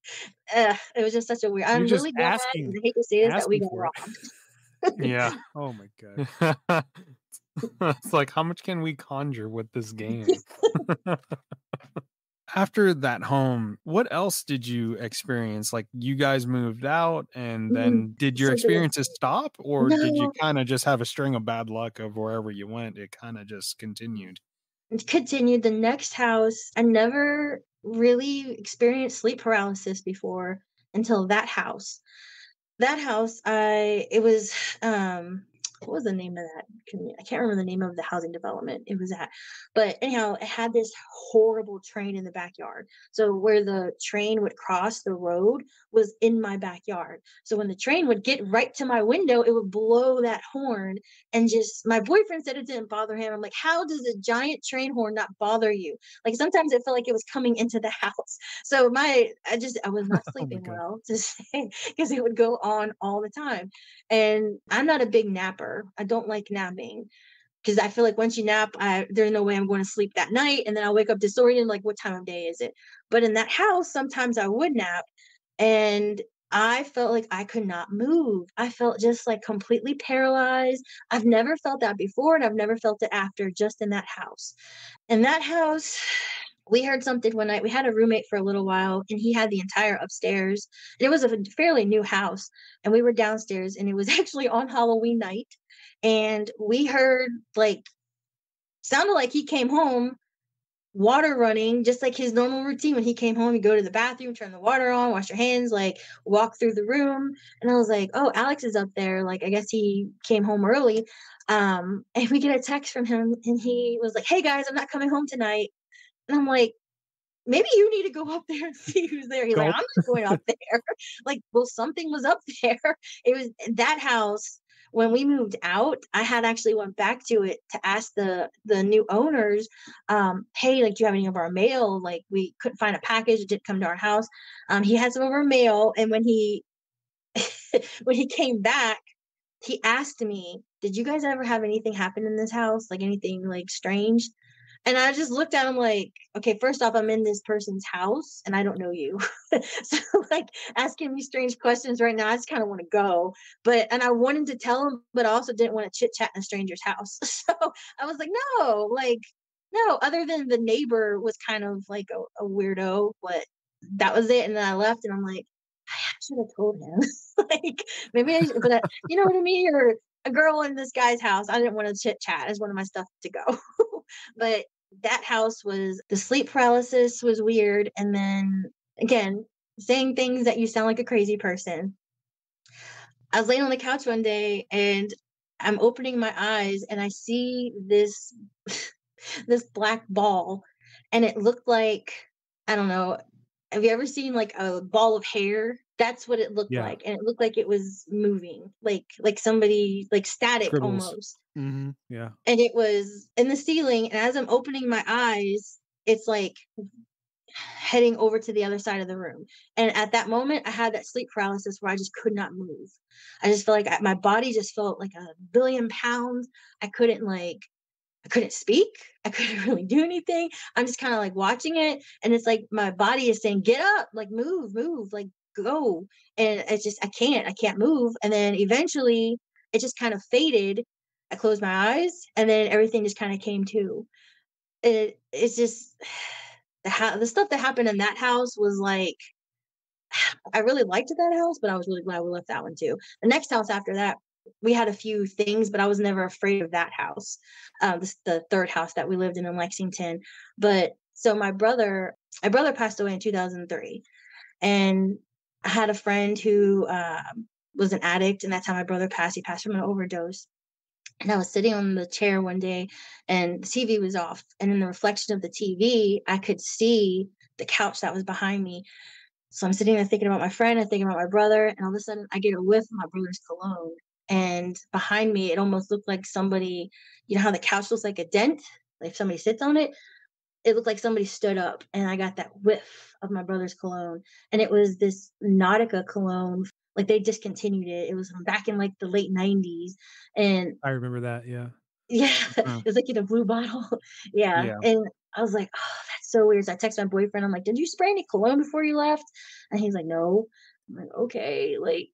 it was just such a weird. You're I'm just really glad, asking and I hate to say this, that we asking got for it. robbed. Yeah. Oh my god. It's like, how much can we conjure with this game? After that home, what else did you experience? Like, you guys moved out, and then did your So experiences stop, or did you no, kind of just have a string of bad luck of wherever you went? It kind of just continued. continued the next house. I never really experienced sleep paralysis before until that house. That house, it was, what was the name of that I can't remember the name of the housing development it was at. But anyhow, it had this horrible train in the backyard. So where the train would cross the road was in my backyard. So when the train would get right to my window, it would blow that horn. And just my boyfriend said it didn't bother him. I'm like, how does a giant train horn not bother you? Like sometimes it felt like it was coming into the house. So I was not Oh my sleeping god. well to say, because it would go on all the time. And I'm not a big napper. I don't like napping because I feel like once you nap, there's no way I'm going to sleep that night. And then I'll wake up disoriented, like, what time of day is it? But in that house, sometimes I would nap and I felt like I could not move. I felt just like completely paralyzed. I've never felt that before and I've never felt it after, just in that house. In that house, we heard something one night. We had a roommate for a little while and he had the entire upstairs. And it was a fairly new house. And we were downstairs and it was actually on Halloween night. And we heard like, sounded like he came home, water running, just like his normal routine. When he came home, he'd go to the bathroom, turn the water on, wash your hands, like walk through the room. And I was like, oh, Alex is up there. Like, I guess he came home early. And we get a text from him and he was like, hey guys, I'm not coming home tonight. And I'm like, maybe you need to go up there and see who's there. He's like, I'm Gulp. not going up there. Like, well, something was up there. It was that house. When we moved out, I had actually went back to it to ask the new owners, hey, like, do you have any of our mail? Like, we couldn't find a package. It didn't come to our house. He had some of our mail. And when he when he came back, he asked me, did you guys ever have anything happen in this house? Like anything like strange? And I just looked at him like, okay, first off, I'm in this person's house and I don't know you. So like asking me strange questions right now, I just kind of want to go. And I wanted to tell him, but I also didn't want to chit chat in a stranger's house. So I was like, no, like, no, other than the neighbor was kind of like a weirdo, but that was it. And then I left and I'm like, I should have told him. Like maybe I should, you know what I mean? You're a girl in this guy's house. I didn't want to chit chat. I just wanted my stuff to go. But that house was, the sleep paralysis was weird. And then again, saying things that you sound like a crazy person. I was laying on the couch one day and I'm opening my eyes and I see this this black ball and it looked like, I don't know, have you ever seen like a ball of hair? That's what it looked Yeah. like. And it looked like it was moving, like somebody, like static Scribbles. almost. Yeah. And it was in the ceiling. And as I'm opening my eyes, it's like heading over to the other side of the room. And at that moment, I had that sleep paralysis where I just could not move. I just felt like my body just felt like 1,000,000,000 pounds. I couldn't speak. I couldn't really do anything. I'm just kind of like watching it. And it's like my body is saying, get up, like move, like go. And it's just, I can't move. And then eventually it just kind of faded. I closed my eyes and then everything just kind of came to. It's just the stuff that happened in that house was like, I really liked that house, but I was really glad we left that one too. The next house after that, we had a few things, but I was never afraid of that house. This the third house that we lived in Lexington. But so my brother passed away in 2003, and I had a friend who was an addict, and that's how my brother passed. He passed from an overdose. And I was sitting on the chair one day, and the TV was off, and in the reflection of the TV, I could see the couch that was behind me. So I'm sitting there thinking about my friend and thinking about my brother, and all of a sudden I get a whiff of my brother's cologne. And behind me, it almost looked like somebody, you know how the couch looks like a dent? Like if somebody sits on it, it looked like somebody stood up, and I got that whiff of my brother's cologne. And it was this Nautica cologne. Like they discontinued it. It was back in like the late 90s. And I remember that. Yeah. yeah, Huh. it was like in a blue bottle. Yeah. Yeah. And I was like, oh, that's so weird. So I texted my boyfriend. I'm like, did you spray any cologne before you left? And he's like, no. I'm like, okay, like,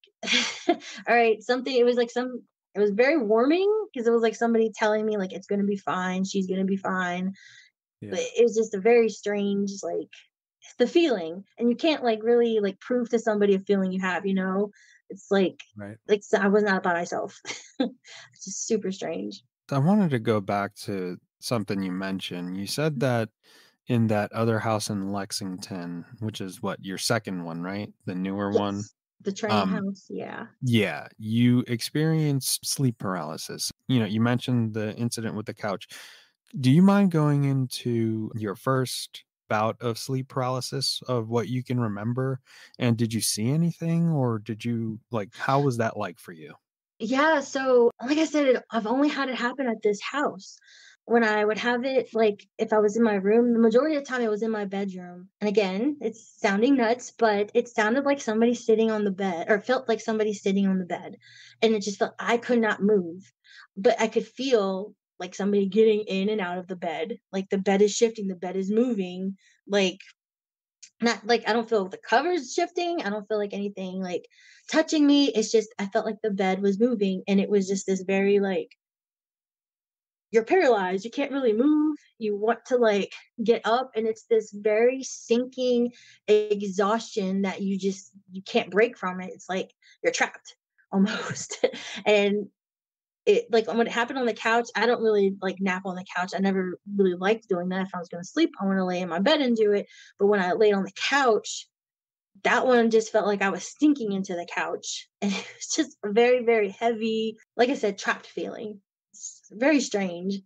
all right, something. It was very warming because it was like somebody telling me, like, it's going to be fine. She's going to be fine. But Yeah. it was just a very strange, like, the feeling. And you can't, like, really, like, prove to somebody a feeling you have, you know? It's Right. like so I was not by myself. It's just super strange. I wanted to go back to something you mentioned. You said that in that other house in Lexington, which is what, your second one, right? The newer one. Yes, the train Um, house. Yeah. yeah, you experienced sleep paralysis. You mentioned the incident with the couch. Do you mind going into your first bout of sleep paralysis of what you can remember? And did you see anything, or did you how was that like for you? Yeah, so like I said, I've only had it happen at this house. When I would have it, like if I was in my room, the majority of the time it was in my bedroom. And again, it's sounding nuts, but it sounded like somebody sitting on the bed, or felt like somebody sitting on the bed. And it just felt I could not move, but I could feel like somebody getting in and out of the bed. Like the bed is shifting, the bed is moving. Like not like I don't feel the covers shifting. I don't feel like anything like touching me. It's just I felt like the bed was moving, and it was just this very like you're paralyzed. You can't really move. You want to like get up, and it's this very sinking exhaustion that you can't break from it. It's like you're trapped almost. And it like when it happened on the couch, I don't really like nap on the couch. I never really liked doing that. If I was going to sleep, I want to lay in my bed and do it. But when I laid on the couch, that one just felt like I was stinking into the couch. And it was just a very, very heavy, like I said, trapped feeling. It's very strange.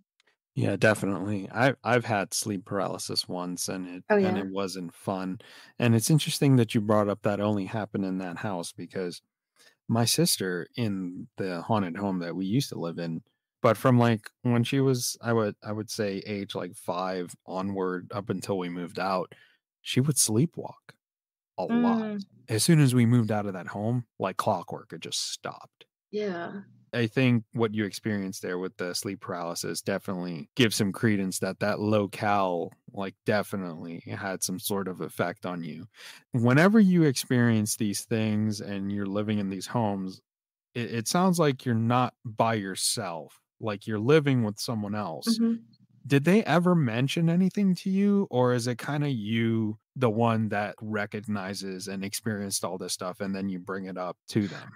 Yeah, definitely. I've had sleep paralysis once, and it Oh and yeah. it wasn't fun. And it's interesting that you brought up that only happened in that house, because my sister, in the haunted home that we used to live in, but from when she was, I would say, age 5 onward up until we moved out, she would sleepwalk a lot. Mm, As soon as we moved out of that home, like clockwork, it just stopped. yeah. I think what you experienced there with the sleep paralysis definitely gives some credence that that locale definitely had some sort of effect on you. Whenever you experience these things and you're living in these homes, it sounds like you're not by yourself, like you're living with someone else. Hmm. Did they ever mention anything to you, or is it kind of you, the one that recognizes and experienced all this stuff, and then you bring it up to them?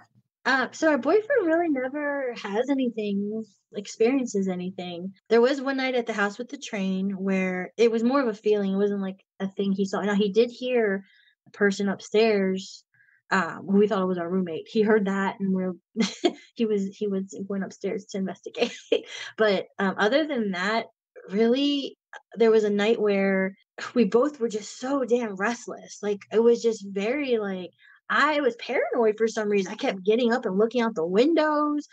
So our boyfriend really never has anything, experiences anything. There was one night at the house with the train where it was more of a feeling. It wasn't like a thing he saw. Now he did hear a person upstairs. Who we thought it was our roommate. He heard that, and we're he was going upstairs to investigate. But other than that, really, there was a night where we both were just so damn restless. Like it was just very like I was paranoid for some reason. I kept getting up and looking out the windows.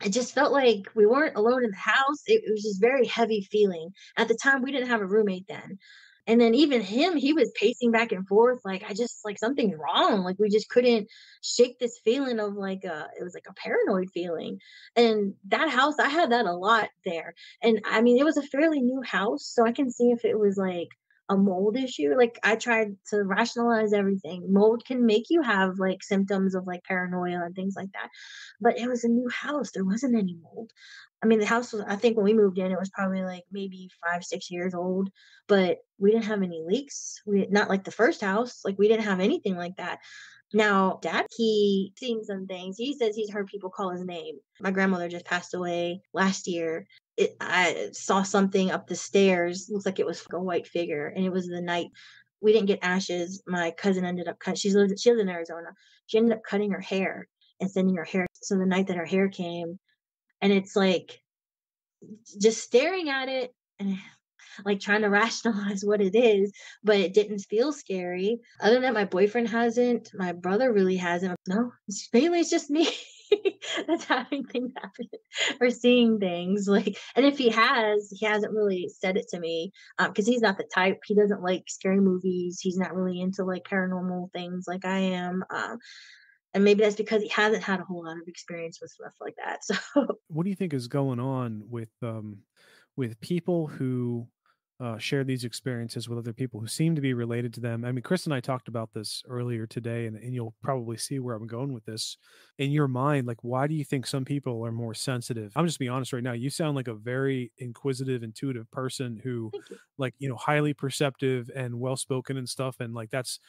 It just felt like we weren't alone in the house. It was just very heavy feeling. At the time, we didn't have a roommate then. And then even him, he was pacing back and forth like I just like something's wrong. Like we just couldn't shake this feeling of like it was like a paranoid feeling. And that house, I had that a lot there. And I mean, it was a fairly new house, so I can see if it was like a mold issue. Like I tried to rationalize everything. Mold can make you have like symptoms of like paranoia and things like that. But it was a new house. There wasn't any mold. I mean, the house was, I think when we moved in, it was probably like maybe 5, 6 years old, but we didn't have any leaks. Not like the first house, like we didn't have anything like that. Now, dad, he seen some things. He says he's heard people call his name. My grandmother just passed away last year. I saw something up the stairs. Looks like it was a white figure, and it was the night we didn't get ashes. My cousin ended up cut. She lives in Arizona. She ended up cutting her hair and sending her hair. So the night that her hair came, and it's like just staring at it and like trying to rationalize what it is, but it didn't feel scary. Other than that, my boyfriend hasn't, my brother really hasn't. No, it's mainly it's just me that's having things happen or seeing things like. And if he hasn't really said it to me because he's not the type. He doesn't like scary movies. He's not really into like paranormal things like I am. And maybe that's because he hasn't had a whole lot of experience with stuff like that. So What do you think is going on with people who share these experiences with other people who seem to be related to them? I mean, Chris and I talked about this earlier today, and you'll probably see where I'm going with this. In your mind, like, why do you think some people are more sensitive? I'm just being honest right now. You sound like a very inquisitive, intuitive person who, thank you. like, highly perceptive and well spoken and stuff. And like that's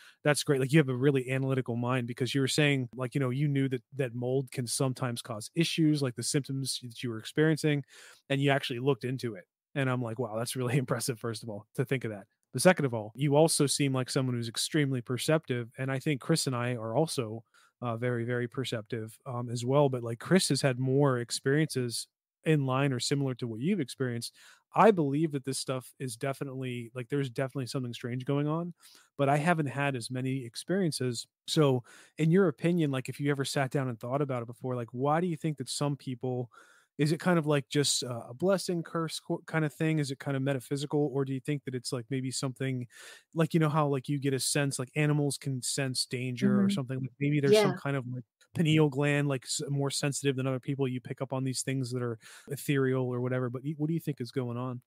great. Like, you have a really analytical mind, because you were saying, like, you knew that mold can sometimes cause issues, like the symptoms that you were experiencing, and you actually looked into it. And I'm like, wow, that's really impressive, first of all, to think of that. But second of all, you also seem like someone who's extremely perceptive. And I think Chris and I are also very, very perceptive as well. But like Chris has had more experiences in line or similar to what you've experienced. I believe that this stuff is definitely like there's definitely something strange going on, but I haven't had as many experiences. So, in your opinion, like if you ever sat down and thought about it before, like why do you think that some people is it kind of like just a blessing curse kind of thing? Is it kind of metaphysical, or do you think that it's like maybe something like you know how like you get a sense like animals can sense danger or Hmm. something? Like maybe there's some Yeah. kind of like pineal gland like more sensitive than other people. You pick up on these things that are ethereal or whatever. But what do you think is going on?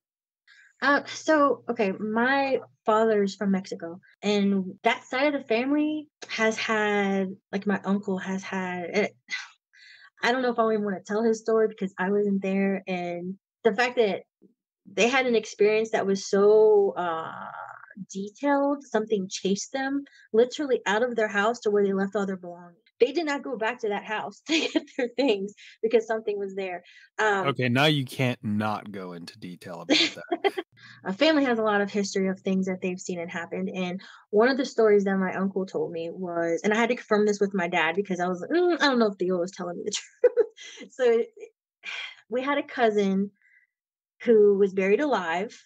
So okay, my father's from Mexico, and that side of the family has had, like, my uncle has had. I don't know if I even want to tell his story because I wasn't there, and the fact that they had an experience that was so detailed. Something chased them literally out of their house to where they left all their belongings. They did not go back to that house to get their things because something was there. Um, Okay, now you can't not go into detail about that. a family has a lot of history of things that they've seen and happened. And one of the stories that my uncle told me was, and I had to confirm this with my dad because I was like, I don't know if Theo was telling me the truth. So we had a cousin who was buried alive,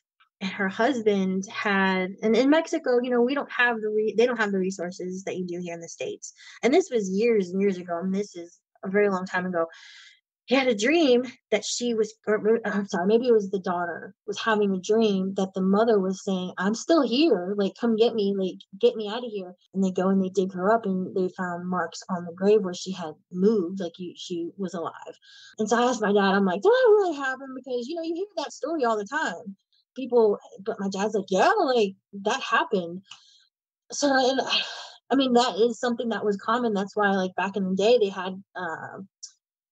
and her husband had, and in Mexico, we don't have they don't have the resources that you do here in the States. And this was years and years ago, and this is a very long time ago. He had a dream that she was, or I'm sorry, maybe it was the daughter was having a dream that the mother was saying, "I'm still here, like come get me, like get me out of here." And they go and they dig her up, and they found marks on the grave where she had moved, like she was alive. And so I asked my dad, I'm like, "Did that really happen?" Because you hear that story all the time. People, but my dad's like, "Yeah, like that happened." So, and I mean, that is something that was common. That's why, like back in the day, they had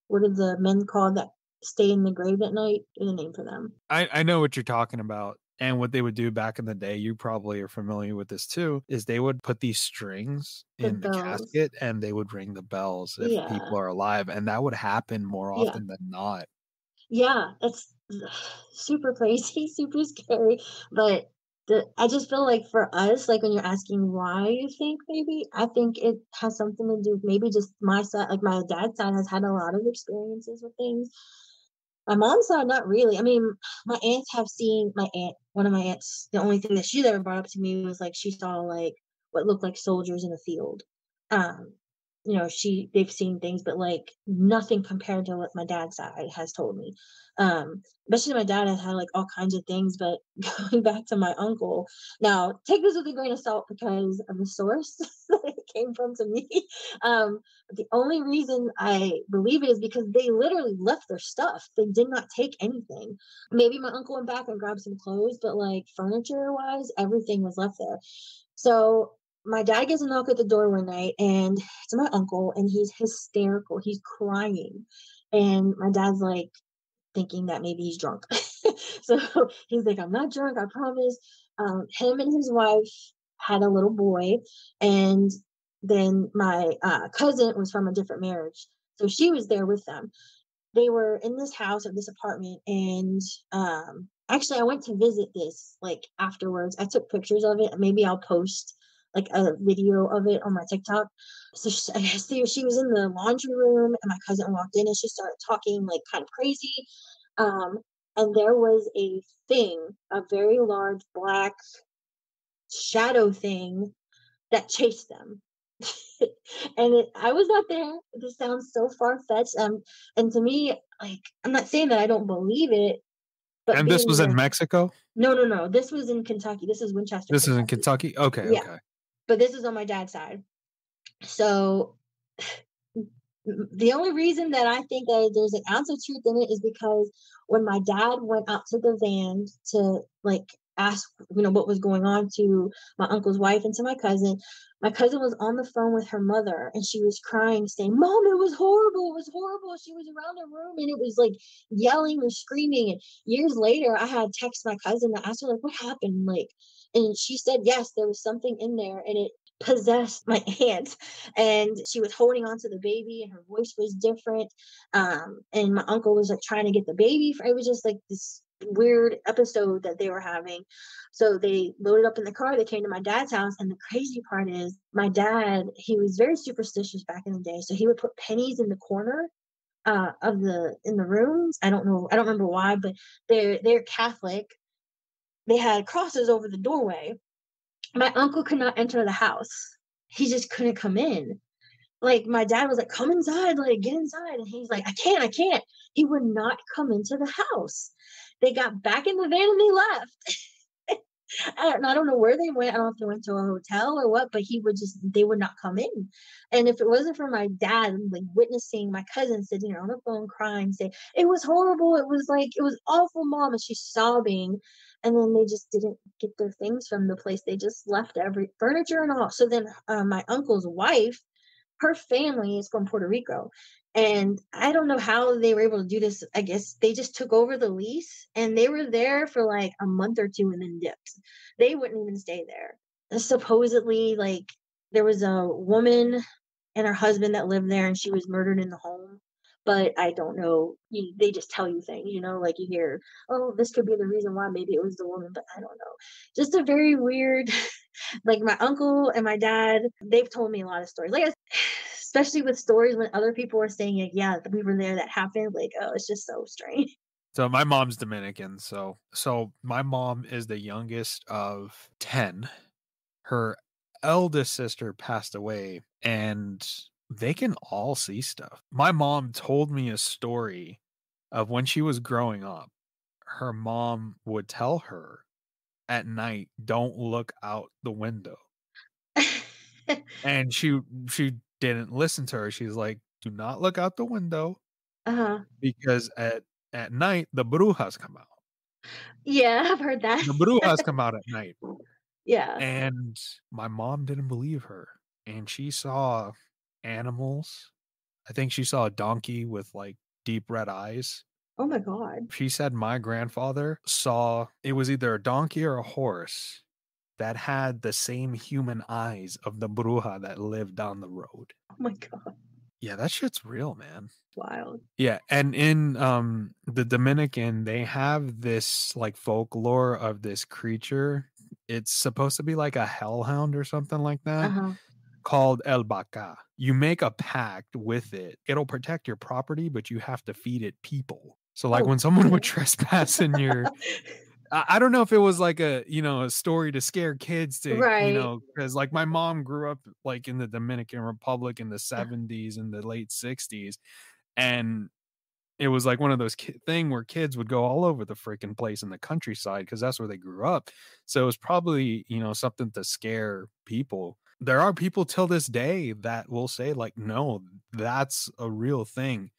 what are the men called that stay in the grave at night? There's a name for them. I know what you're talking about. And what they would do back in the day, you probably are familiar with this too, is they would put these strings The in the bells. casket and they would ring the bells if Yeah. people are alive. And that would happen more Yeah. often than not. Yeah. It's super crazy, super scary. But I just feel like for us, like when you're asking why you think, maybe, I think it has something to do with maybe just my side, like my dad's side has had a lot of experiences with things. My mom's side, not really. I mean, my aunts have seen one of my aunts, the only thing that she's ever brought up to me was like she saw like what looked like soldiers in a field. Um, they've seen things, but like nothing compared to what my dad's side has told me. Especially my dad has had like all kinds of things, but going back to my uncle, now take this with a grain of salt because of the source that it came from to me. Um, the only reason I believe it is because they literally left their stuff. They did not take anything. Maybe my uncle went back and grabbed some clothes, but like furniture wise, everything was left there. So my dad gets a knock at the door one night, and it's my uncle, and he's hysterical. He's crying. And my dad's like thinking that maybe he's drunk. So he's like, "I'm not drunk, I promise." Him and his wife had a little boy, and then my cousin was from a different marriage. So she was there with them. They were in this house or this apartment, and actually I went to visit this like afterwards. I took pictures of it. Maybe I'll post like a video of it on my TikTok. So I guess she was in the laundry room, and my cousin walked in, and she started talking like kind of crazy. Um, and there was a very large black shadow thing that chased them. And I was not there. This sounds so far fetched. And to me, like, I'm not saying that I don't believe it, but And this being was in there, Mexico? no, no, no. This was in Kentucky. This is Winchester, This is in Kentucky. Kentucky? Okay, Yeah, okay. but this is on my dad's side. So the only reason that I think that there's an ounce of truth in it is because when my dad went out to the van to like ask, what was going on to my uncle's wife and to my cousin was on the phone with her mother, and she was crying, saying, "Mom, it was horrible. It was horrible." She was around the room, and it was like yelling and screaming. And years later, I had text my cousin and asked her, like, "What happened?" Like, and she said, yes, there was something in there, and it possessed my aunt, and she was holding on to the baby, and her voice was different. And my uncle was like trying to get the baby. It was just like this weird episode that they were having. So they loaded up in the car, they came to my dad's house, and the crazy part is my dad, he was very superstitious back in the day. So he would put pennies in the corner of the in the rooms. I don't know, I don't remember why, but they're Catholic. They had crosses over the doorway. My uncle could not enter the house. He just couldn't come in. Like my dad was like, come inside, like get inside. And he's like, I can't. He would not come into the house. They got back in the van and they left. I don't know where they went. I don't know if they went to a hotel or what, but they would not come in. And if it wasn't for my dad, like witnessing my cousin sitting there on the phone crying, saying, it was horrible. It was awful, mom. And she's sobbing. And then they just didn't get their things from the place. They just left every furniture and all. So then my uncle's wife, her family is from Puerto Rico. And I don't know how they were able to do this. I guess they just took over the lease and they were there for like a month or two and then dipped. They wouldn't even stay there. And supposedly, like, there was a woman and her husband that lived there and she was murdered in the home. But I don't know. They just tell you things, like you hear, oh, this could be the reason why. Maybe it was the woman, but I don't know. Just a very weird, like my uncle and my dad, they've told me a lot of stories. Like, especially with stories when other people are saying, like, yeah, we were there, that happened. Like, oh, it's just so strange. So my mom's Dominican. So my mom is the youngest of 10. Her eldest sister passed away and they can all see stuff. My mom told me a story of when she was growing up. Her mom would tell her at night, don't look out the window. And she didn't listen to her. She's like, do not look out the window. Because at night the brujas come out. Yeah, I've heard that. The brujas come out at night. Yeah. And my mom didn't believe her. And she saw animals. I think she saw a donkey with like deep red eyes. Oh my God. She said my grandfather saw, it was either a donkey or a horse that had the same human eyes of the bruja that lived down the road. Oh my God. Yeah, that shit's real, man. Wild. Yeah, and in the Dominican, they have this like folklore of this creature. It's supposed to be like a hellhound or something like that, called El Baca. You make a pact with it. It'll protect your property, but you have to feed it people. So like when someone would trespass in your I don't know if it was like a story to scare kids to, because like my mom grew up like in the Dominican Republic in the 70s and the late 60s. And it was like one of those thing where kids would go all over the freaking place in the countryside because that's where they grew up. So it was probably, something to scare people. There are people till this day that will say like, no, that's a real thing.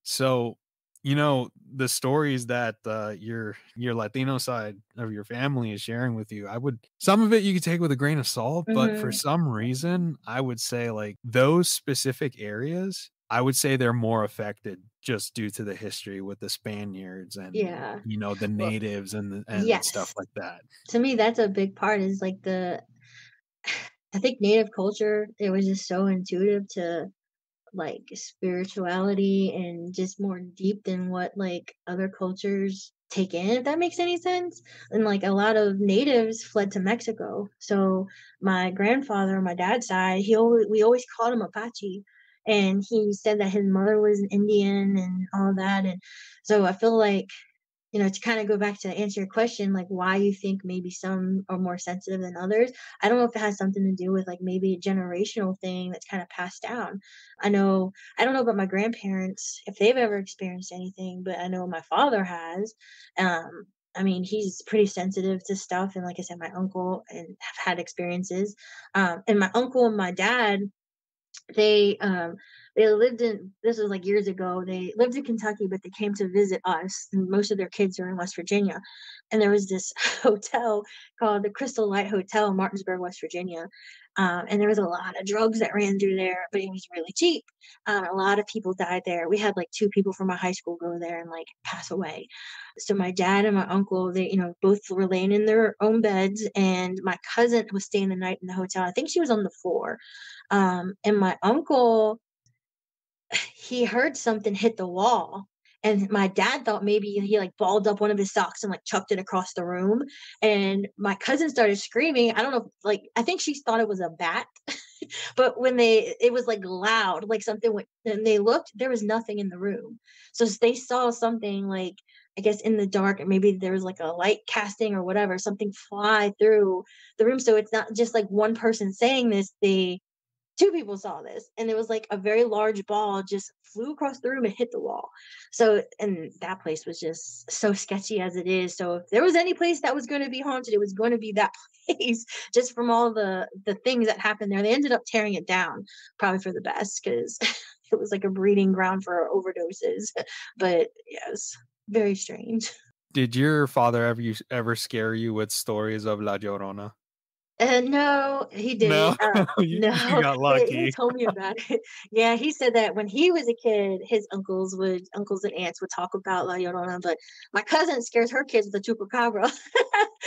So, the stories that your Latino side of your family is sharing with you, some of it you could take with a grain of salt, but for some reason, I would say like those specific areas, I would say they're more affected just due to the history with the Spaniards and, the natives and stuff like that. To me, that's a big part is like I think native culture, it was just so intuitive to like spirituality and just more deep than what like other cultures take in, if that makes any sense. And like a lot of natives fled to Mexico. So my grandfather on my dad's side, we always called him Apache. And he said that his mother was an Indian and all that. And so I feel like, to kind of go back to answer your question, like why you think maybe some are more sensitive than others. I don't know if it has something to do with like maybe a generational thing that's kind of passed down. I don't know about my grandparents, if they've ever experienced anything, but I know my father has. I mean, he's pretty sensitive to stuff. And like I said, my uncle and have had experiences. And my uncle and my dad, they lived in, this was like years ago, they lived in Kentucky, but they came to visit us, and most of their kids are in West Virginia. And there was this hotel called the Crystal Light Hotel in Martinsburg, West Virginia. And there was a lot of drugs that ran through there, but it was really cheap. A lot of people died there. We had like 2 people from my high school go there and like pass away. So my dad and my uncle, they, both were laying in their own beds, and my cousin was staying the night in the hotel. I think she was on the floor. And my uncle, he heard something hit the wall, And my dad thought maybe he like balled up one of his socks and like chucked it across the room. And my cousin started screaming. I don't know, like I think she thought it was a bat. But when it was like loud, like something went, and they looked, there was nothing in the room. So they saw something like, I guess in the dark, and maybe there was like a light casting or whatever, something fly through the room. So it's not just like one person saying this, two people saw this, and it was like a very large ball just flew across the room and hit the wall. So, and that place was just so sketchy as it is. So if there was any place that was going to be haunted, it was going to be that place, just from all the things that happened there. They ended up tearing it down, probably for the best, because it was like a breeding ground for overdoses. But yes, very strange. Did your father ever scare you with stories of La Llorona? No, he No, didn't. you No, got he lucky. told me about it. Yeah, he said that when he was a kid, his uncles and aunts would talk about La Llorona, but my cousin scares her kids with the chupacabra.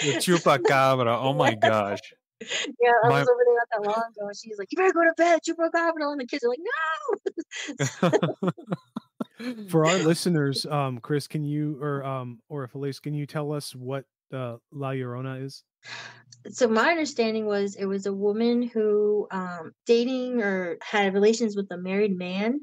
The chupacabra. Oh my Yeah, gosh. yeah, I My was over there not that long ago, and she's like, "You better go to bed, chupacabra," and the kids are like, "No." For our listeners, Chris, can you or Feliz, can you tell us what La Llorona is? So my understanding was it was a woman who dating or had relations with a married man.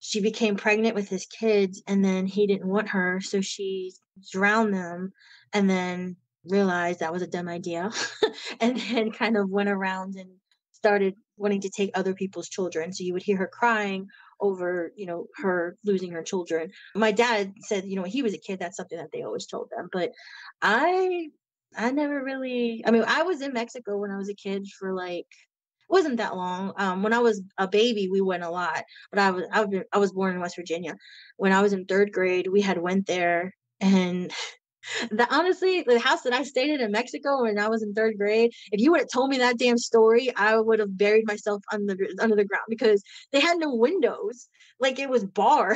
She became pregnant with his kids, and then he didn't want her, so she drowned them, and then realized that was a dumb idea, and then kind of went around and started wanting to take other people's children. So you would hear her crying over, her losing her children. My dad said, when he was a kid, that's something that they always told them. But I I never really, I mean, I was in Mexico when I was a kid for like, it wasn't that long. When I was a baby, we went a lot, but I was born in West Virginia. When I was in third grade, we had went there, and honestly, the house that I stayed in Mexico when I was in third grade, if you would have told me that damn story, I would have buried myself under the ground, because they had no windows. Like, it was bar.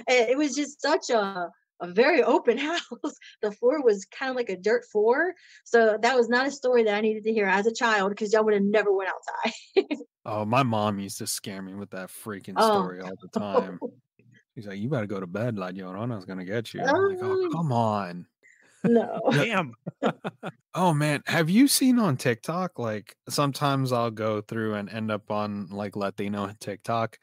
It was just such a very open house. The floor was kind of like a dirt floor. So that was not a story that I needed to hear as a child, because y'all would have never went outside. Oh, my mom used to scare me with that freaking Oh, story all the time. She's like, "You better go to bed, La Llorona's gonna get you." I'm like, "Oh, oh, come on." no. Yeah. Damn. Oh man, have you seen on TikTok? Like sometimes I'll go through and end up on like Latino TikTok,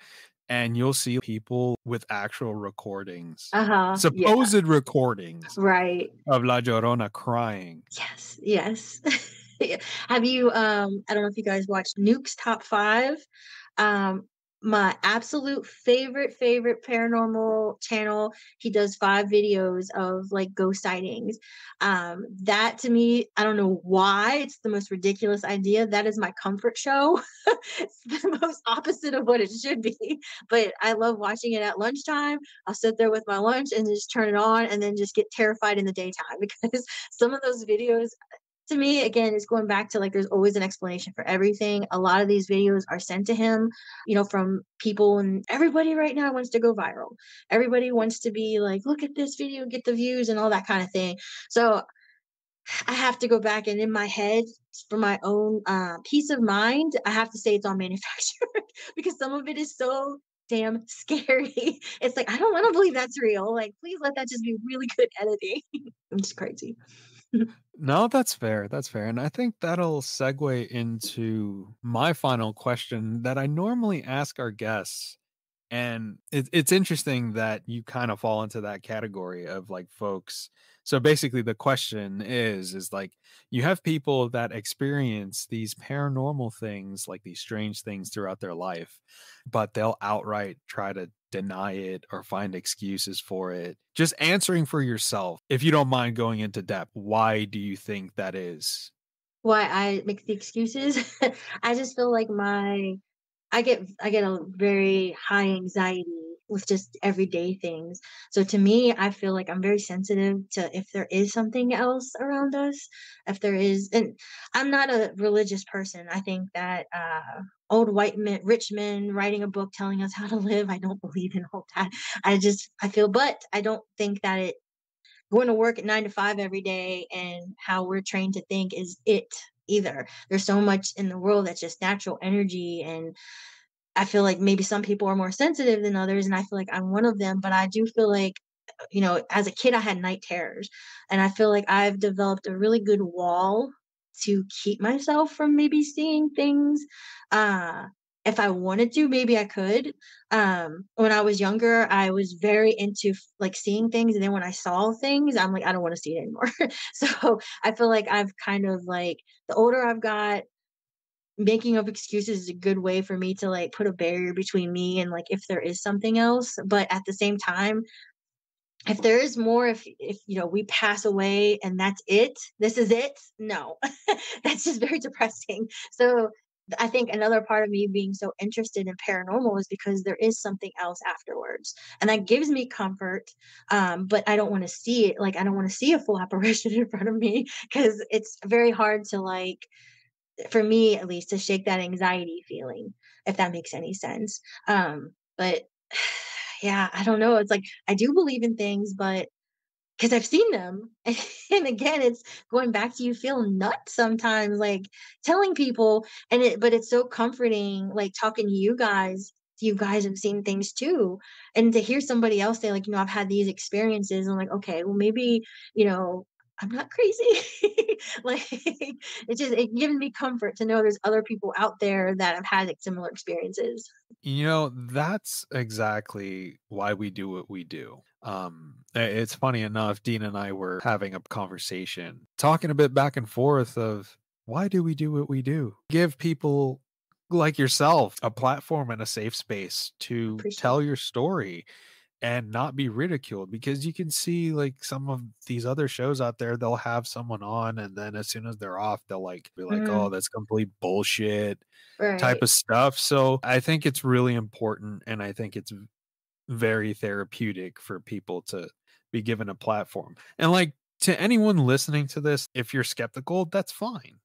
and you'll see people with actual recordings, Uh-huh. Yeah. supposed recordings Right. of La Llorona crying. Yes. Yes. Yeah. Have you I don't know if you guys watched Nuke's Top 5. My absolute favorite paranormal channel. He does 5 videos of like ghost sightings. That to me, I don't know why, it's the most ridiculous idea. That is my comfort show. It's the most opposite of what it should be, but I love watching it at lunchtime. I'll sit there with my lunch and just turn it on, and then just get terrified in the daytime, because some of those videos, to me, again, it's going back to like there's always an explanation for everything. A lot of these videos are sent to him, from people, and everybody right now wants to go viral. Everybody wants to be like, look at this video, get the views and all that kind of thing. So I have to go back, and in my head, for my own peace of mind, I have to say it's all manufactured, because some of it is so damn scary. It's like, I don't want to believe that's real. Like, please let that just be really good editing. It's crazy. No, that's fair. That's fair. And I think that'll segue into my final question that I normally ask our guests. And it's interesting that you kind of fall into that category of like folks. So basically the question is like you have people that experience these paranormal things, like these strange things throughout their life, but they'll outright try to deny it or find excuses for it. Just answering for yourself, if you don't mind going into depth, why do you think that is? Why I make the excuses? I just feel like I get a very high anxiety with just everyday things. So to me, I feel like I'm very sensitive to if there is something else around us, if there is, and I'm not a religious person. I think that old white men, rich men writing a book telling us how to live, I don't believe in all that. I feel, but I don't think that it going to work at 9 to 5 every day and how we're trained to think is it either. There's so much in the world that's just natural energy, and I feel like maybe some people are more sensitive than others, and I feel like I'm one of them, but I do feel like, as a kid, I had night terrors, and I feel like I've developed a really good wall to keep myself from maybe seeing things. Uh, if I wanted to, maybe I could. When I was younger, I was very into like seeing things, and then when I saw things, I'm like, I don't want to see it anymore. So I feel like I've kind of like the older I've got, making up excuses is a good way for me to like put a barrier between me and like if there is something else. But at the same time, if there is more, if we pass away and that's it, this is it, no. That's just very depressing. So I think another part of me being so interested in paranormal is because there is something else afterwards, and that gives me comfort. But I don't want to see it. Like, I don't want to see a full apparition in front of me, because it's very hard to like, for me at least, to shake that anxiety feeling, if that makes any sense. But yeah, I don't know. It's like I do believe in things, but because I've seen them. And again, it's going back to, you feel nuts sometimes, like telling people, but it's so comforting, like talking to you guys. You guys have seen things too. And to hear somebody else say, like, I've had these experiences. I'm like, okay, well, maybe, you know, I'm not crazy. Like, it gives me comfort to know there's other people out there that have had like, similar experiences. That's exactly why we do what we do. It's funny enough, Dean and I were having a conversation, talking a bit back and forth of why do we do what we do? Give people like yourself a platform and a safe space to Appreciate tell it. your story and not be ridiculed, because you can see like some of these other shows out there, they'll have someone on and then as soon as they're off, they'll like be like, oh, Mhm. that's complete bullshit type Right. of stuff. So I think it's really important, and I think it's very therapeutic for people to be given a platform. And like, to anyone listening to this, if you're skeptical, that's fine.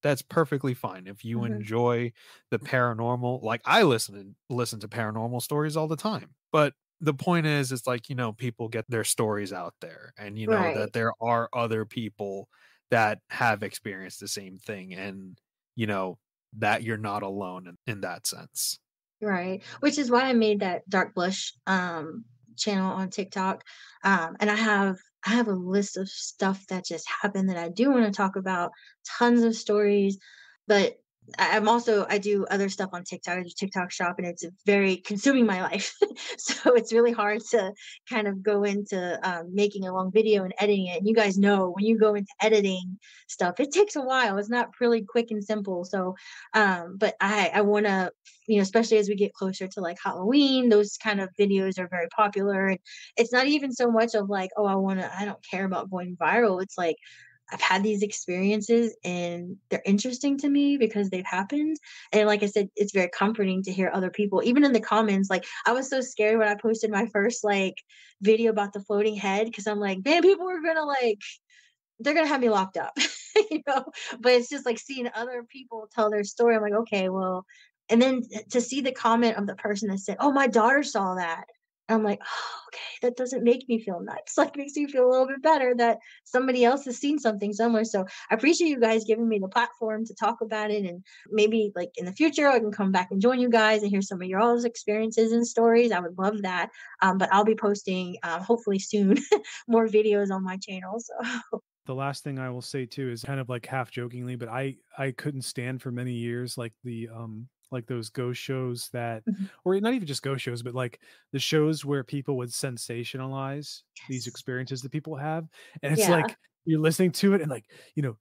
That's perfectly fine. If you Mhm. enjoy the paranormal, like I listen to paranormal stories all the time. But the point is, it's like, people get their stories out there, and that Right. there are other people that have experienced the same thing, and you know that you're not alone in that sense. Right, which is why I made that dark blush, channel on TikTok, and I have a list of stuff that just happened that I do wanna talk about, tons of stories, but I do other stuff on TikTok. I do TikTok shop, and it's very consuming my life. So it's really hard to kind of go into, making a long video and editing it, and you guys know when you go into editing stuff, it takes a while. It's not really quick and simple. So, but I wanna, especially as we get closer to like Halloween, those kind of videos are very popular. And it's not even so much of like, oh, I don't care about going viral. It's like, I've had these experiences and they're interesting to me because they've happened. And like I said, it's very comforting to hear other people, even in the comments. Like, I was so scared when I posted my first like video about the floating head, because I'm like, man, people are gonna like, they're gonna have me locked up, you know. But it's just like seeing other people tell their story. I'm like, okay, well, and then to see the comment of the person that said, "Oh, my daughter saw that." I'm like, oh, okay, that doesn't make me feel nuts. Like, makes me feel a little bit better that somebody else has seen something similar. So I appreciate you guys giving me the platform to talk about it, and maybe like in the future I can come back and join you guys and hear some of your all's experiences and stories. I would love that. But I'll be posting, hopefully soon, more videos on my channel. So. The last thing I will say too is kind of like half jokingly, but I couldn't stand for many years like those ghost shows that, or not even just ghost shows, but like the shows where people would sensationalize these Yes. experiences that people have. And it's Yeah. like you're listening to it and like,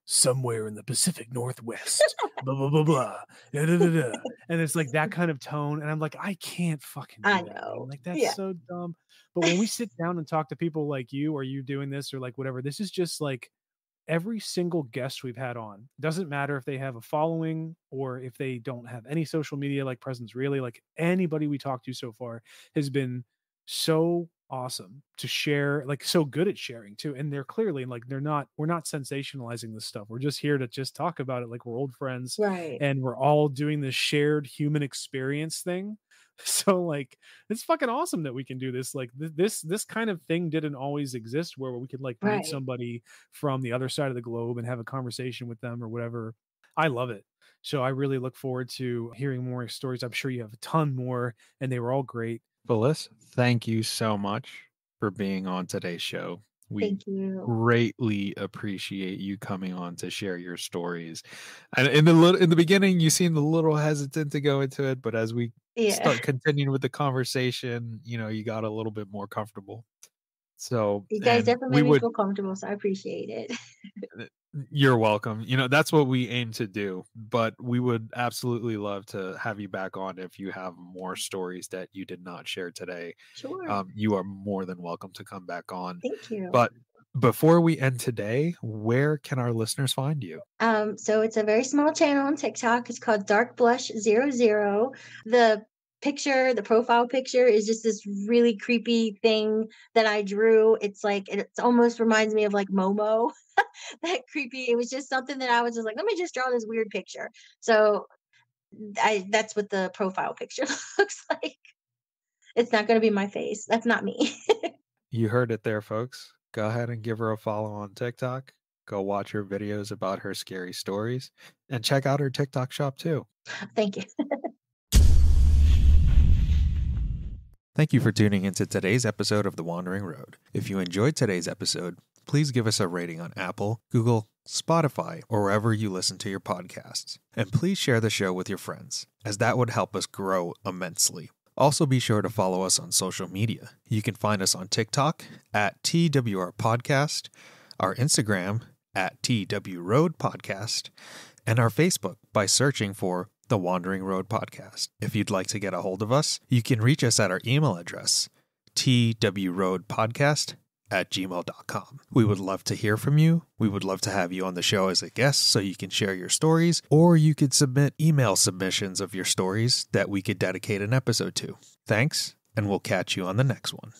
somewhere in the Pacific Northwest, blah blah blah blah. Da, da, da, da. And it's like that kind of tone. And I'm like, I can't fucking I do that, man. know. Like that's Yeah. so dumb. But when we sit down and talk to people like you, or you doing this or like whatever, this is just like every single guest we've had on, doesn't matter if they have a following or if they don't have any social media like presence, really, like anybody we talked to so far has been so awesome to share, like so good at sharing too. And they're clearly like, we're not sensationalizing this stuff. We're just here to just talk about it like we're old friends, Right. and we're all doing this shared human experience thing. So like it's fucking awesome that we can do this. Like this kind of thing didn't always exist, where we could like meet Right. somebody from the other side of the globe and have a conversation with them or whatever. I love it. So I really look forward to hearing more stories. I'm sure you have a ton more, and they were all great. Feliz, thank you so much for being on today's show. We Thank you. greatly appreciate you coming on to share your stories. And in the beginning, you seemed a little hesitant to go into it, but as we Yeah. start continuing with the conversation, you got a little bit more comfortable. So, You guys and definitely we made me would feel comfortable, so I appreciate it. You're welcome. That's what we aim to do, but we would absolutely love to have you back on if you have more stories that you did not share today. Sure. You are more than welcome to come back on. Thank you. But before we end today, where can our listeners find you? So it's a very small channel on TikTok. It's called Dark Blush 00. The profile picture is just this really creepy thing that I drew. It's like it almost reminds me of like Momo. That creepy. It was just something that I was just like, let me just draw this weird picture. So that's what the profile picture looks like. It's not going to be my face. That's not me. You heard it there, folks. Go ahead and give her a follow on TikTok. Go watch her videos about her scary stories and check out her TikTok shop too. Thank you. Thank you for tuning into today's episode of The Wandering Road. If you enjoyed today's episode, please give us a rating on Apple, Google, Spotify, or wherever you listen to your podcasts. And please share the show with your friends, as that would help us grow immensely. Also, be sure to follow us on social media. You can find us on TikTok at twroadpodcast, our Instagram at twroadpodcast, and our Facebook by searching for The Wandering Road Podcast. If you'd like to get a hold of us, you can reach us at our email address, twroadpodcast@gmail.com. We would love to hear from you. We would love to have you on the show as a guest so you can share your stories, or you could submit email submissions of your stories that we could dedicate an episode to. Thanks, and we'll catch you on the next one.